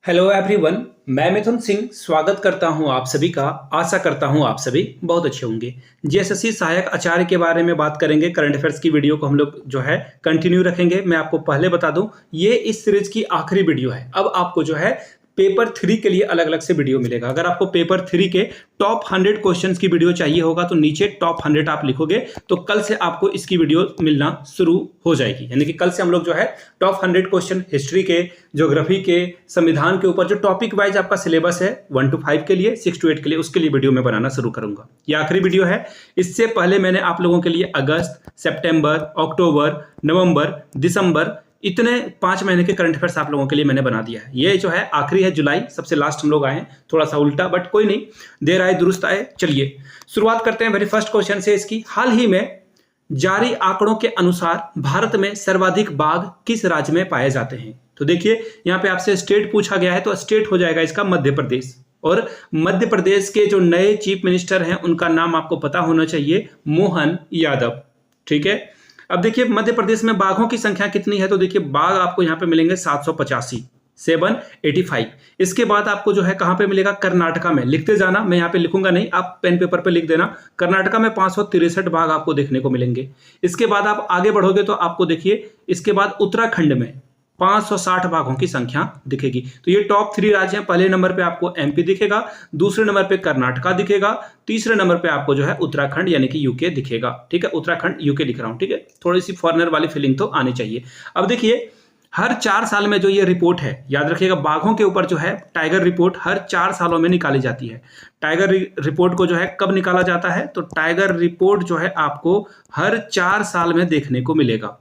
Hello everyone, मैं मिथुन सिंह स्वागत करता हूं आप सभी का। आशा करता हूं आप सभी बहुत अच्छे होंगे। जीएसएससी सहायक आचार्य के बारे में बात करेंगे। करंट अफेयर्स की वीडियो को हम लोग जो है कंटिन्यू रखेंगे। मैं आपको पहले बता दूं, ये इस सीरीज की आखिरी वीडियो है। अब आपको जो है पेपर 3 के लिए अलग अलग से वीडियो मिलेगा। अगर आपको पेपर 3 के टॉप 100 क्वेश्चंस की वीडियो चाहिए होगा तो नीचे टॉप 100 आप लिखोगे तो कल से आपको इसकी वीडियो मिलना शुरू हो जाएगी। यानी कि कल से हम लोग जो है टॉप 100 क्वेश्चन हिस्ट्री के, ज्योग्राफी के, संविधान के ऊपर जो टॉपिक वाइज आपका सिलेबस है 1 to 5 के लिए, 6 to 8 के लिए, उसके लिए वीडियो मैं बनाना शुरू करूंगा। ये आखिरी वीडियो है। इससे पहले मैंने आप लोगों के लिए अगस्त, सितंबर, अक्टूबर, नवंबर, दिसंबर, इतने 5 महीने के करंट अफेयर्स आप लोगों के लिए मैंने बना दिया है। ये जो है आखिरी है, जुलाई सबसे लास्ट हम लोग आए हैं। थोड़ा सा उल्टा, बट कोई नहीं, देर आए दुरुस्त आए। चलिए शुरुआत करते हैं वेरी फर्स्ट क्वेश्चन से इसकी। हाल ही में जारी आंकड़ों के अनुसार भारत में सर्वाधिक बाघ किस राज्य में पाए जाते हैं? तो देखिए यहाँ पे आपसे स्टेट पूछा गया है, तो स्टेट हो जाएगा इसका मध्य प्रदेश। और मध्य प्रदेश के जो नए चीफ मिनिस्टर हैं उनका नाम आपको पता होना चाहिए, मोहन यादव। ठीक है, अब देखिए मध्य प्रदेश में बाघों की संख्या कितनी है? तो देखिए बाघ आपको यहाँ पे मिलेंगे 785, 785। इसके बाद आपको जो है कहाँ पे मिलेगा? कर्नाटका में। लिखते जाना, मैं यहाँ पे लिखूंगा नहीं, आप पेन पेपर पे लिख देना। कर्नाटका में 563 बाघ आपको देखने को मिलेंगे। इसके बाद आप आगे बढ़ोगे तो आपको देखिए इसके बाद उत्तराखंड में 560 बाघों की संख्या दिखेगी। तो ये टॉप 3 राज्य हैं। पहले नंबर पे आपको एमपी दिखेगा, दूसरे नंबर पे कर्नाटका दिखेगा, तीसरे नंबर पे आपको जो है उत्तराखंड यानी कि यूके दिखेगा। ठीक है, उत्तराखंड यूके दिख रहा हूं। ठीक है, थोड़ी सी फॉरेनर वाली फीलिंग तो आनी चाहिए। अब देखिए हर 4 साल में जो ये रिपोर्ट है, याद रखिएगा, बाघों के ऊपर जो है टाइगर रिपोर्ट हर 4 सालों में निकाली जाती है। टाइगर रिपोर्ट को जो है कब निकाला जाता है? तो टाइगर रिपोर्ट जो है आपको हर 4 साल में देखने को मिलेगा।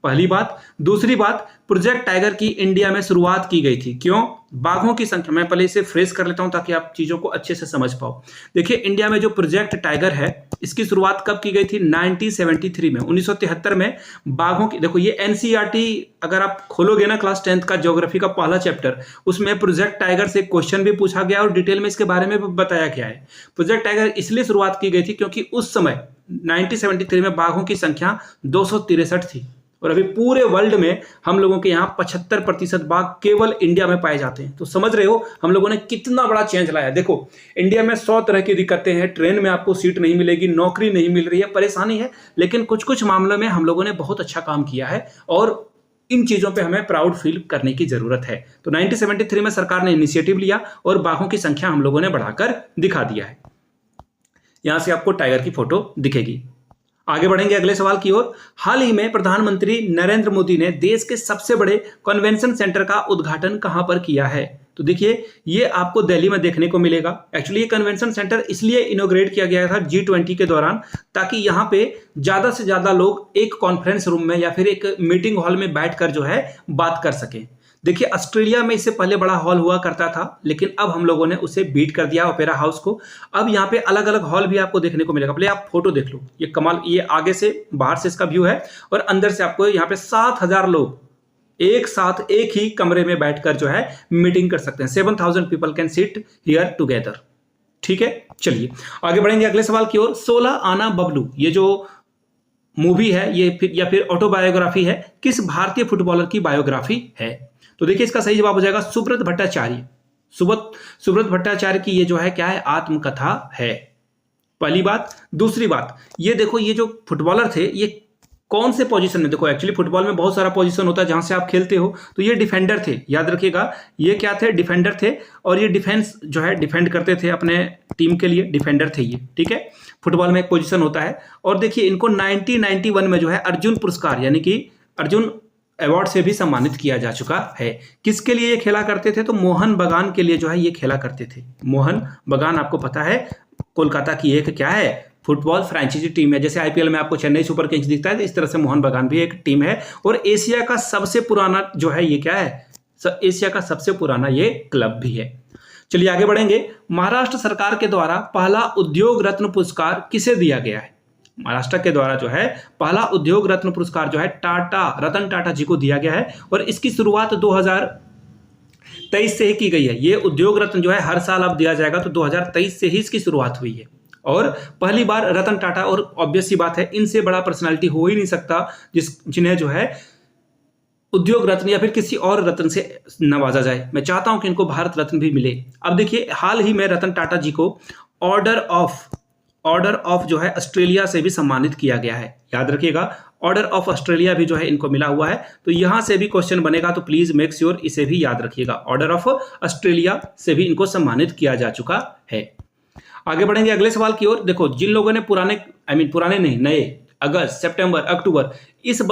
पहली बात। दूसरी बात, प्रोजेक्ट टाइगर की इंडिया में शुरुआत की गई थी। क्यों? बाघों की संख्या, मैं पहले इसे फ्रेश कर लेता हूं ताकि आप चीजों को अच्छे से समझ पाओ। देखिए इंडिया में जो प्रोजेक्ट टाइगर है इसकी शुरुआत कब की गई थी? 1973 में, 1973 में बाघों की। देखो ये एनसीईआरटी अगर आप खोलोगे ना क्लास 10th का ज्योग्राफी का पहला चैप्टर, उसमें प्रोजेक्ट टाइगर से क्वेश्चन भी पूछा गया और डिटेल में इसके बारे में भी बताया गया है। प्रोजेक्ट टाइगर इसलिए शुरुआत की गई थी क्योंकि उस समय 1973 में बाघों की संख्या 263 थी और अभी पूरे वर्ल्ड में हम लोगों के यहाँ 75% बाघ केवल इंडिया में पाए जाते हैं। तो समझ रहे हो हम लोगों ने कितना बड़ा चेंज लाया। देखो इंडिया में 100 तरह की दिक्कतें हैं, ट्रेन में आपको सीट नहीं मिलेगी, नौकरी नहीं मिल रही है, परेशानी है, लेकिन कुछ कुछ मामलों में हम लोगों ने बहुत अच्छा काम किया है और इन चीजों पे हमें प्राउड फील करने की जरूरत है। तो 1973 में सरकार ने इनिशिएटिव लिया और बाघों की संख्या हम लोगों ने बढ़ाकर दिखा दिया है। यहां से आपको टाइगर की फोटो दिखेगी। आगे बढ़ेंगे अगले सवाल की ओर। हाल ही में प्रधानमंत्री नरेंद्र मोदी ने देश के सबसे बड़े कन्वेंशन सेंटर का उद्घाटन कहां पर किया है? तो देखिए ये आपको दिल्ली में देखने को मिलेगा। एक्चुअली ये कन्वेंशन सेंटर इसलिए इनॉग्रेट किया गया था G20 के दौरान, ताकि यहाँ पे ज्यादा से ज्यादा लोग एक कॉन्फ्रेंस रूम में या फिर एक मीटिंग हॉल में बैठकर जो है बात कर सकें। देखिए ऑस्ट्रेलिया में इससे पहले बड़ा हॉल हुआ करता था, लेकिन अब हम लोगों ने उसे बीट कर दिया, ओपेरा हाउस को। अब यहाँ पे अलग अलग हॉल भी आपको देखने को मिलेगा। पहले आप फोटो देख लो, ये कमाल, ये आगे से बाहर से इसका व्यू है और अंदर से आपको यहाँ पे 7000 लोग एक साथ एक ही कमरे में बैठकर जो है मीटिंग कर सकते हैं। 7000 people can sit here together. ठीक है, चलिए आगे बढ़ेंगे अगले सवाल की ओर। 16 आना बबलू, ये जो मूवी है ये या फिर ऑटोबायोग्राफी है, किस भारतीय फुटबॉलर की बायोग्राफी है? तो देखिए इसका सही जवाब हो जाएगा सुब्रत भट्टाचार्य। सुब्रत भट्टाचार्य की ये जो है क्या है? आत्मकथा है। पहली बात। दूसरी बात, ये देखो ये जो फुटबॉलर थे ये कौन से पोजीशन में, देखो एक्चुअली फुटबॉल में बहुत सारा पोजीशन होता है जहां से आप खेलते हो, तो ये डिफेंडर थे। याद रखिएगा ये क्या थे? डिफेंडर थे। और ये डिफेंस जो है डिफेंड करते थे अपने टीम के लिए, डिफेंडर थे ये। ठीक है, फुटबॉल में एक पोजीशन होता है। और देखिए इनको 1991 में जो है अर्जुन पुरस्कार यानी कि अर्जुन अवार्ड से भी सम्मानित किया जा चुका है। किसके लिए ये खेला करते थे? तो मोहन बगान के लिए जो है ये खेला करते थे। मोहन बगान आपको पता है कोलकाता की एक क्या है? फुटबॉल फ्रेंचाइजी टीम है। जैसे आईपीएल में आपको चेन्नई सुपर किंग्स दिखता है, तो इस तरह से मोहन बगान भी एक टीम है। और एशिया का सबसे पुराना जो है ये क्या है? एशिया का सबसे पुराना ये क्लब भी है। चलिए आगे बढ़ेंगे। महाराष्ट्र सरकार के द्वारा पहला उद्योग रत्न पुरस्कार किसे दिया गया है? महाराष्ट्र के द्वारा जो है पहला उद्योग रत्न पुरस्कार जो है रतन टाटा जी को दिया गया है और इसकी शुरुआत 2023 से ही की गई है। ये उद्योग रत्न जो है हर साल अब दिया जाएगा, तो 2023 से ही इसकी शुरुआत हुई है और पहली बार रतन टाटा, और ऑब्वियस सी बात है इनसे बड़ा पर्सनालिटी हो ही नहीं सकता जिन्हें जो है उद्योग रत्न या फिर किसी और रत्न से नवाजा जाए। मैं चाहता हूं कि इनको भारत रत्न भी मिले। अब देखिए हाल ही में रतन टाटा जी को ऑर्डर ऑफ जो है ऑस्ट्रेलिया से भी सम्मानित किया गया है। याद रखिएगा, ऑर्डर ऑफ ऑस्ट्रेलिया भी जो है इनको मिला हुआ है। तो यहां से भी क्वेश्चन बनेगा, तो प्लीज मेक श्योर इसे भी याद रखिएगा। ऑर्डर ऑफ ऑस्ट्रेलिया से भी इनको सम्मानित किया जा चुका है। आगे बढ़ेंगे अगले सवाल की ओर। देखो, जिन लोगों ने पुराने नहीं, नए, अगस्त, सितंबर, अक्टूबर, इस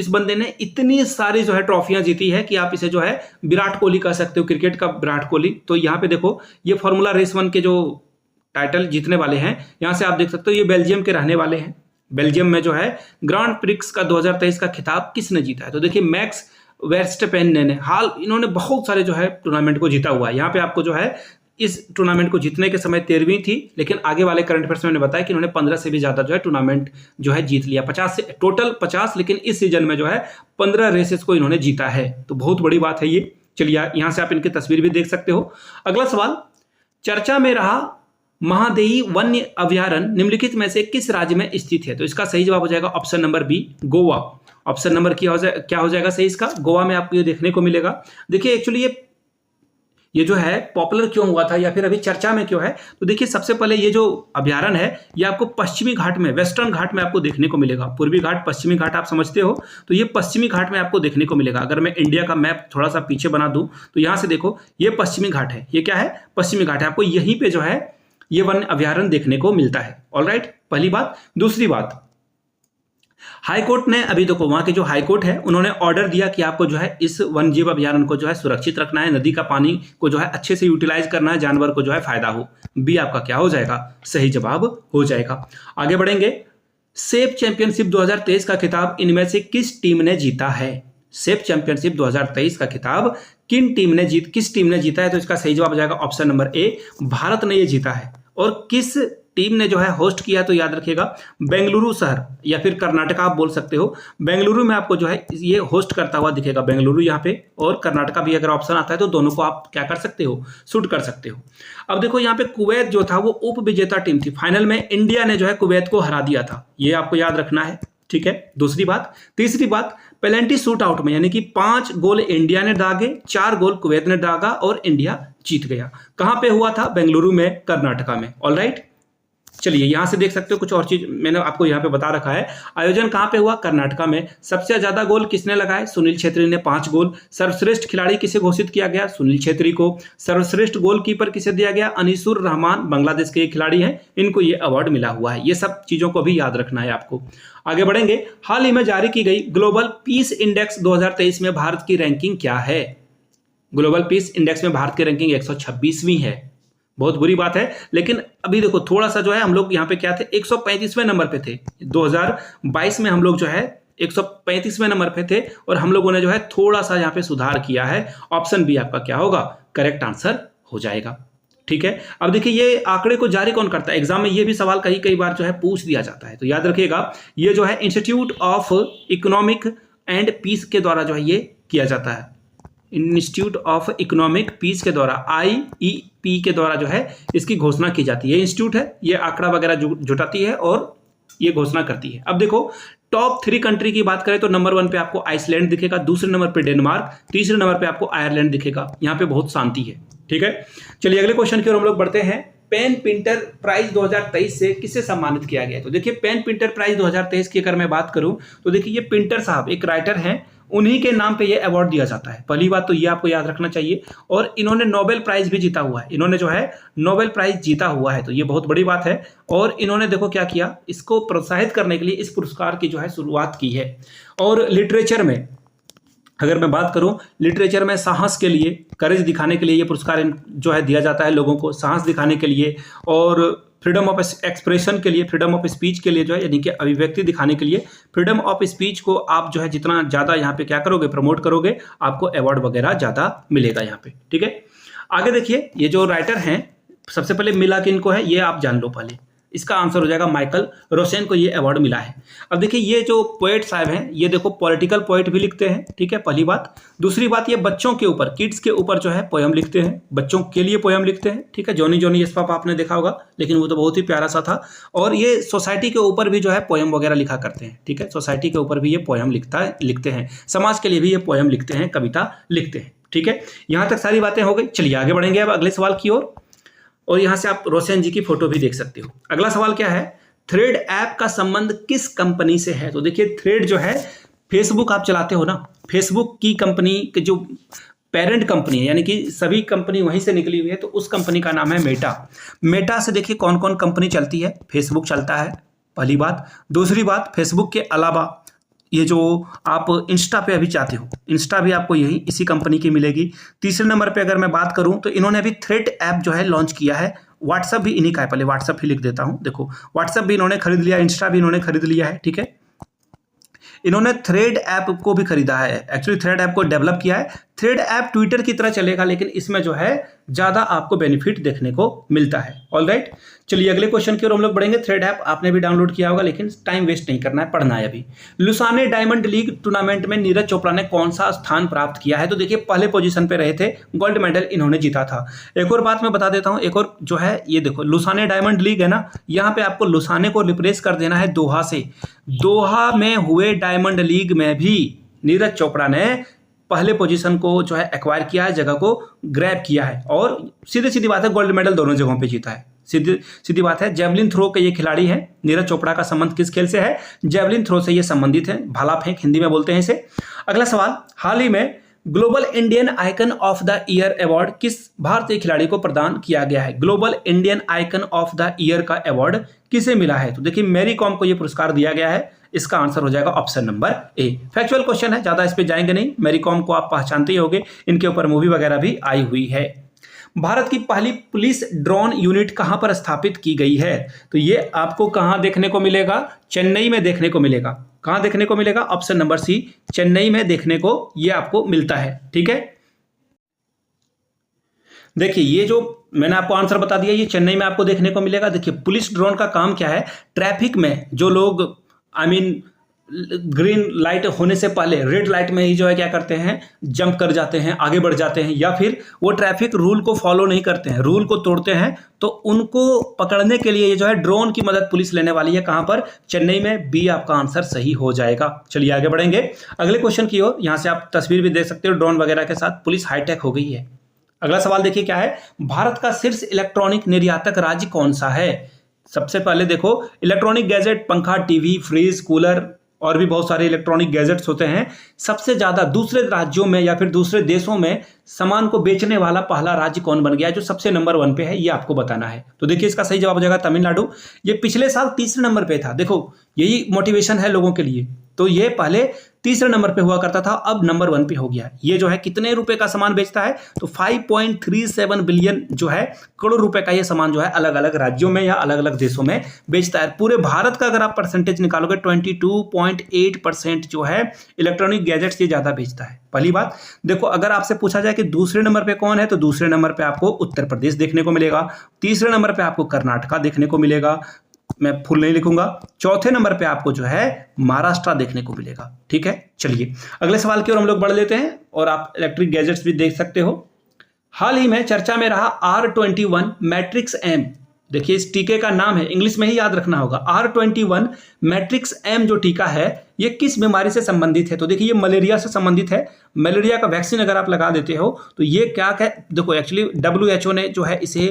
बंदे ने इतनी सारी जो है ट्रॉफियां जीती है कि आप इसे जो है विराट कोहली कह सकते हो, क्रिकेट का विराट कोहली। तो यहाँ पे देखो, ये फॉर्मूला रेस 1 के जो टाइटल जीतने वाले हैं, यहां से आप देख सकते हो ये बेल्जियम के रहने वाले हैं। बेल्जियम में जो है ग्रांड प्रिक्स का 2023 का खिताब किसने जीता है? तो देखिए मैक्स वेर्स्टपेन ने इन्होंने बहुत सारे जो है टूर्नामेंट को जीता हुआ है। यहाँ पे आपको जो है इस टूर्नामेंट को जीतने के समय 13वीं थी, लेकिन आगे वाले करंट अफेयर्स में मैंने बताया कि इन्होंने 15 से भी ज्यादा जो है टूर्नामेंट जो है जीत लिया। 50 से टोटल 50, लेकिन इस सीजन में जो है 15 रेसेस को इन्होंने जीता है। तो बहुत बड़ी बात है ये। चलिए यहां से आप इनकी तस्वीर भी देख सकते हो। अगला सवाल, चर्चा में रहा महादेई वन्य अभयारण्य निम्नलिखित में से किस राज्य में स्थित है? तो इसका सही जवाब हो जाएगा option number B, Goa. Option number क्या हो जाएगा सही इसका? गोवा में आपको ये देखने को मिलेगा। देखिए एक्चुअली ये जो है पॉपुलर क्यों हुआ था या फिर अभी चर्चा में क्यों है? तो देखिए सबसे पहले ये जो अभयारण्य है ये आपको पश्चिमी घाट में, वेस्टर्न घाट में आपको देखने को मिलेगा। पूर्वी घाट, पश्चिमी घाट आप समझते हो, तो ये पश्चिमी घाट में आपको देखने को मिलेगा। अगर मैं इंडिया का मैप थोड़ा सा पीछे बना दूं तो यहां से देखो, ये पश्चिमी घाट है। ये क्या है? पश्चिमी घाट है। आपको यहीं पे जो है ये वन अभयारण्य देखने को मिलता है। ऑलराइट, पहली बात। दूसरी बात, हाईकोर्ट ने अभी देखो, वहां के जो हाईकोर्ट है उन्होंने ऑर्डर दिया कि आपको जो है इस वन जीव अभयारण्य को जो है सुरक्षित रखना है, नदी का पानी को जो है अच्छे से यूटिलाइज करना है, जानवर को जो है फायदा हो। बी आपका क्या हो जाएगा? सही जवाब हो जाएगा। आगे बढ़ेंगे। सेफ चैंपियनशिप 2023 का खिताब इनमें से किस टीम ने जीता है? सेफ चैंपियनशिप 2023 का खिताब किस टीम ने जीता है? तो इसका सही जवाब हो जाएगा ऑप्शन नंबर ए, भारत ने ये जीता है। और किस टीम ने जो है होस्ट किया? तो याद रखिएगा बेंगलुरु शहर या फिर कर्नाटका आप बोल सकते हो। बेंगलुरु में आपको जो है ये होस्ट करता हुआ दिखेगा, बेंगलुरु यहाँ पे, और कर्नाटका भी अगर ऑप्शन आता है तो दोनों को आप क्या कर सकते हो? शूट कर सकते हो। अब देखो यहाँ पे कुवैत जो था वो उप विजेता टीम थी। फाइनल में इंडिया ने जो है कुवैत को हरा दिया था, ये आपको याद रखना है। ठीक है, दूसरी बात। तीसरी बात, पेनल्टी शूट आउट में यानी कि 5 गोल इंडिया ने दागे, 4 गोल कुवैत ने दागा और इंडिया जीत गया। कहां पे हुआ था? बेंगलुरु में, कर्नाटका में। ऑलराइट, चलिए यहां से देख सकते हो कुछ और चीज मैंने आपको यहां पे बता रखा है। आयोजन कहां पे हुआ? कर्नाटका में। सबसे ज्यादा गोल किसने लगाए? सुनील छेत्री ने 5 गोल। सर्वश्रेष्ठ खिलाड़ी किसे घोषित किया गया? सुनील छेत्री को। सर्वश्रेष्ठ गोलकीपर किसे दिया गया? अनीसुर रहमान, बांग्लादेश के खिलाड़ी हैं, इनको ये अवार्ड मिला हुआ है। ये सब चीजों को भी याद रखना है आपको। आगे बढ़ेंगे। हाल ही में जारी की गई ग्लोबल पीस इंडेक्स 2023 में भारत की रैंकिंग क्या है? ग्लोबल पीस इंडेक्स में भारत की रैंकिंग 126वीं है। बहुत बुरी बात है, लेकिन अभी देखो थोड़ा सा जो है हम लोग यहाँ पे क्या थे? 135वें नंबर पे थे। 2022 में हम लोग जो है 135वें नंबर पे थे और हम लोगों ने जो है थोड़ा सा यहाँ पे सुधार किया है। ऑप्शन बी आपका क्या होगा? करेक्ट आंसर हो जाएगा। ठीक है, अब देखिए ये आंकड़े को जारी कौन करता है? एग्जाम में ये भी सवाल कई बार जो है पूछ दिया जाता है, तो याद रखिएगा ये जो है institute of economic and peace के द्वारा जो है ये किया जाता है। इंस्टीट्यूट ऑफ इकोनॉमिक पीस के द्वारा, IEP के द्वारा जो है इसकी घोषणा की जाती है। ये इंस्टीट्यूट है, ये आंकड़ा वगैरह जुटाती है और ये घोषणा करती है। अब देखो टॉप 3 कंट्री की बात करें तो नंबर 1 पे आपको आइसलैंड दिखेगा, दूसरे नंबर पे डेनमार्क, तीसरे नंबर पे आपको आयरलैंड दिखेगा। यहाँ पे बहुत शांति है। ठीक है, चलिए अगले क्वेश्चन की ओर हम लोग बढ़ते हैं। पेन पिंटर प्राइज 2023 से किसे सम्मानित किया गया? तो देखिए पेन पिंटर प्राइज 2023 की अगर मैं बात करूं तो देखिए ये पिंटर साहब एक राइटर हैं, उन्हीं के नाम पे ये अवार्ड दिया जाता है। पहली बात तो ये आपको याद रखना चाहिए। और इन्होंने नोबेल प्राइज भी जीता हुआ है, इन्होंने जो है नोबेल प्राइज जीता हुआ है, तो ये बहुत बड़ी बात है। और इन्होंने देखो क्या किया, इसको प्रोत्साहित करने के लिए इस पुरस्कार की जो है शुरुआत की है। और लिटरेचर में अगर मैं बात करूं, लिटरेचर में साहस के लिए, करेज दिखाने के लिए ये पुरस्कार जो है दिया जाता है लोगों को, साहस दिखाने के लिए, और फ्रीडम ऑफ एक्सप्रेशन के लिए, फ्रीडम ऑफ स्पीच के लिए जो है यानी कि अभिव्यक्ति दिखाने के लिए, फ्रीडम ऑफ स्पीच को आप जो है जितना ज़्यादा यहाँ पे क्या करोगे, प्रमोट करोगे, आपको अवार्ड वगैरह ज़्यादा मिलेगा यहाँ पे। ठीक है, आगे देखिए ये जो राइटर हैं, सबसे पहले मिला किनको है ये आप जान लो पहले। इसका आंसर हो जाएगा माइकल रोसेन को ये अवार्ड मिला है। अब देखिए ये जो पोएट साहब हैं ये देखो पॉलिटिकल पोएट भी लिखते हैं, ठीक है, पहली बात। दूसरी बात ये बच्चों के ऊपर, किड्स के ऊपर जो है पोयम लिखते हैं, बच्चों के लिए पोयम लिखते हैं, ठीक है। जॉनी जॉनी यस पापा आपने देखा होगा, लेकिन वो तो बहुत ही प्यारा सा था। और ये सोसाइटी के ऊपर भी जो है पोयम वगैरह लिखा करते हैं, ठीक है। सोसाइटी के ऊपर भी ये पोयम लिखते हैं, समाज के लिए भी ये पोयम लिखते हैं, कविता लिखते हैं, ठीक है। यहाँ तक सारी बातें हो गई। चलिए आगे बढ़ेंगे अब अगले सवाल की ओर, और यहाँ से आप रोशन जी की फोटो भी देख सकते हो। अगला सवाल क्या है, थ्रेड ऐप का संबंध किस कंपनी से है? तो देखिए थ्रेड जो है, फेसबुक आप चलाते हो ना, फेसबुक की कंपनी के जो पेरेंट कंपनी है, यानी कि सभी कंपनी वहीं से निकली हुई है, तो उस कंपनी का नाम है मेटा। मेटा से देखिए कौन कौन कंपनी चलती है, फेसबुक चलता है, पहली बात। दूसरी बात, फेसबुक के अलावा ये जो आप इंस्टा पे अभी चाहते हो, इंस्टा भी आपको यही इसी कंपनी की मिलेगी। तीसरे नंबर पे अगर मैं बात करूं तो इन्होंने अभी थ्रेड ऐप जो है लॉन्च किया है। व्हाट्सअप भी इन्हीं का है, पहले व्हाट्सअप ही लिख देता हूं। देखो व्हाट्सअप भी इन्होंने खरीद लिया, इंस्टा भी इन्होंने खरीद लिया है, ठीक है। इन्होंने थ्रेड ऐप को भी खरीदा है, एक्चुअली थ्रेड ऐप को डेवलप किया है। थ्रेड ऐप ट्विटर की तरह चलेगा, लेकिन इसमें जो है ज़्यादा आपको बेनिफिट देखने को मिलता है। ऑलराइट, चलिए अगले क्वेश्चन की ओर हम लोग बढ़ेंगे। थ्रेड ऐप आपने भी डाउनलोड किया होगा, लेकिन टाइम वेस्ट नहीं करना है, पढ़ना है अभी। लुसाने डायमंड लीग टूर्नामेंट में नीरज चोपड़ा ने कौन सा स्थान प्राप्त किया है? तो देखिए पहले पोजीशन पे रहे थे, गोल्ड मेडल इन्होंने जीता था। एक और बात मैं बता देता हूँ, एक और जो है ये देखो लुसाने डायमंड लीग है ना, यहाँ पे आपको लुसाने को रिप्लेस कर देना है दोहा से। दोहा में हुए डायमंड लीग में भी नीरज चोपड़ा ने पहले पोजीशन को जो है एक्वायर किया है, जगह को ग्रैब किया है, और सीधी सीधी बात है गोल्ड मेडल दोनों जगहों पे जीता है। सीधी सीधी बात है। जेवलिन थ्रो के ये खिलाड़ी हैं। नीरज चोपड़ा का संबंध किस खेल से है? जेवलिन थ्रो से ये संबंधित है, भाला फेंक हिंदी में बोलते हैं इसे। अगला सवाल, हाल ही में global Indian icon of the year award किस भारतीय खिलाड़ी को प्रदान किया गया है? Global Indian icon of the year का अवार्ड किसे मिला है? तो देखिए मैरी कॉम को यह पुरस्कार दिया गया है। इसका आंसर हो जाएगा option number A. Factual question है, ज्यादा इस पे जाएंगे नहीं। मैरी कॉम को आप पहचानते ही होंगे, इनके ऊपर मूवी वगैरह भी आई हुई है। भारत की पहली पुलिस ड्रोन यूनिट कहां पर स्थापित की गई है? तो ये आपको कहां देखने को मिलेगा? चेन्नई में देखने को मिलेगा। कहां देखने को मिलेगा? ऑप्शन नंबर सी, चेन्नई में देखने को ये आपको मिलता है, ठीक है। देखिए ये जो मैंने आपको आंसर बता दिया, ये चेन्नई में आपको देखने को मिलेगा। देखिए पुलिस ड्रोन का काम क्या है, ट्रैफिक में जो लोग ग्रीन लाइट होने से पहले रेड लाइट में ही जो है क्या करते हैं, जंप कर जाते हैं, आगे बढ़ जाते हैं, या फिर वो ट्रैफिक रूल को फॉलो नहीं करते हैं, रूल को तोड़ते हैं, तो उनको पकड़ने के लिए ये जो है ड्रोन की मदद पुलिस लेने वाली है। कहां पर? चेन्नई में। बी आपका आंसर सही हो जाएगा। चलिए आगे बढ़ेंगे अगले क्वेश्चन की ओर। यहां से आप तस्वीर भी देख सकते हो, ड्रोन वगैरह के साथ पुलिस हाईटेक हो गई है। अगला सवाल देखिए क्या है, भारत का शीर्ष इलेक्ट्रॉनिक निर्यातक राज्य कौन सा है? सबसे पहले देखो, इलेक्ट्रॉनिक गैजेट, पंखा, टीवी, फ्रिज, कूलर और भी बहुत सारे इलेक्ट्रॉनिक गैजेट्स होते हैं। सबसे ज्यादा दूसरे राज्यों में या फिर दूसरे देशों में सामान को बेचने वाला पहला राज्य कौन बन गया, जो सबसे नंबर 1 पे है, ये आपको बताना है। तो देखिए इसका सही जवाब हो जाएगा तमिलनाडु। ये पिछले साल तीसरे नंबर पे था। देखो यही मोटिवेशन है लोगों के लिए। तो ये पहले तीसरे नंबर पे हुआ करता था, अब नंबर 1 पे हो गया। ये जो है कितने रुपए का सामान बेचता है? तो 5.37 बिलियन जो है करोड़ रुपए का ये सामान जो है अलग अलग राज्यों में या अलग अलग देशों में बेचता है। पूरे भारत का अगर आप परसेंटेज निकालोगे 22.8% जो है इलेक्ट्रॉनिक गैजेट्स ये ज्यादा बेचता है। पहली बात देखो, अगर आपसे पूछा जाए कि दूसरे नंबर पे कौन है, तो दूसरे नंबर पे आपको उत्तर प्रदेश देखने को मिलेगा। तीसरे नंबर पे आपको कर्नाटका देखने को मिलेगा, मैं फुल नहीं लिखूंगा। चौथे नंबर पे आपको जो है महाराष्ट्र देखने को मिलेगा, ठीक है। चलिए अगले सवाल की ओर हम लोग बढ़ लेते हैं, और आप इलेक्ट्रिक गैजेट्स भी देख सकते हो। हाल ही में चर्चा में रहा R21 मैट्रिक्स एम। देखिए इस टीके का नाम है, इंग्लिश में ही याद रखना होगा। R21 मैट्रिक्स एम जो टीका है, ये किस बीमारी से संबंधित है? तो देखिए ये मलेरिया से संबंधित है। मलेरिया का वैक्सीन अगर आप लगा देते हो तो ये क्या देखो एक्चुअली WHO ने जो है इसे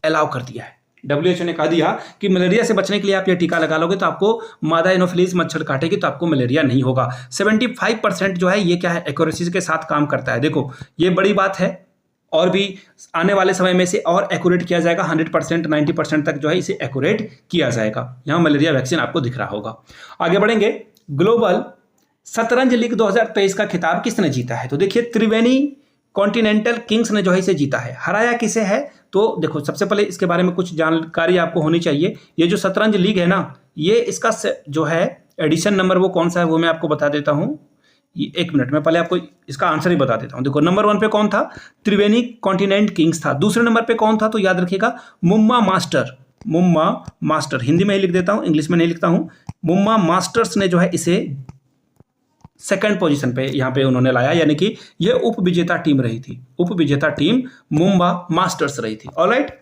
अलाउ कर दिया है। WHO ने कहा दिया कि मलेरिया से बचने के लिए आप ये टीका लगा लोगे तो आपको मादा एनोफिलीज मच्छर काटेगी तो आपको मलेरिया नहीं होगा। 75% जो है ये क्या है, एक्यूरेसी के साथ काम करता है। देखो ये बड़ी बात है, और भी आने वाले समय में इसे और एक्यूरेट किया जाएगा। 100%, 90% तक जो है इसे एक्यूरेट किया जाएगा। यहाँ मलेरिया वैक्सीन आपको दिख रहा होगा। आगे बढ़ेंगे, ग्लोबल शतरंज लीग 2023 का खिताब किसने जीता है? तो देखिए त्रिवेणी कॉन्टिनेंटल किंग्स ने जो है इसे जीता है। हराया किसे है? तो देखो सबसे पहले इसके बारे में कुछ जानकारी आपको होनी चाहिए। ये जो शतरंज लीग है ना, ये इसका जो है एडिशन नंबर वो कौन सा है वो मैं आपको बता देता हूँ। ये 1 मिनट में पहले आपको इसका आंसर ही बता देता हूँ। देखो नंबर 1 पे कौन था? त्रिवेणी कॉन्टिनेंट किंग्स था। दूसरे नंबर पे कौन था? तो याद रखिएगा मुम्मा मास्टर। मुम्मा मास्टर, हिंदी में ही लिख देता हूं, इंग्लिश में नहीं लिखता हूं। मुम्मा मास्टर्स ने जो है इसे सेकंड पोजीशन पे यहां पे उन्होंने लाया, यानी कि ये उप विजेता टीम रही थी, उप विजेता टीम मुम्बा मास्टर्स रही थी। ऑलराइट,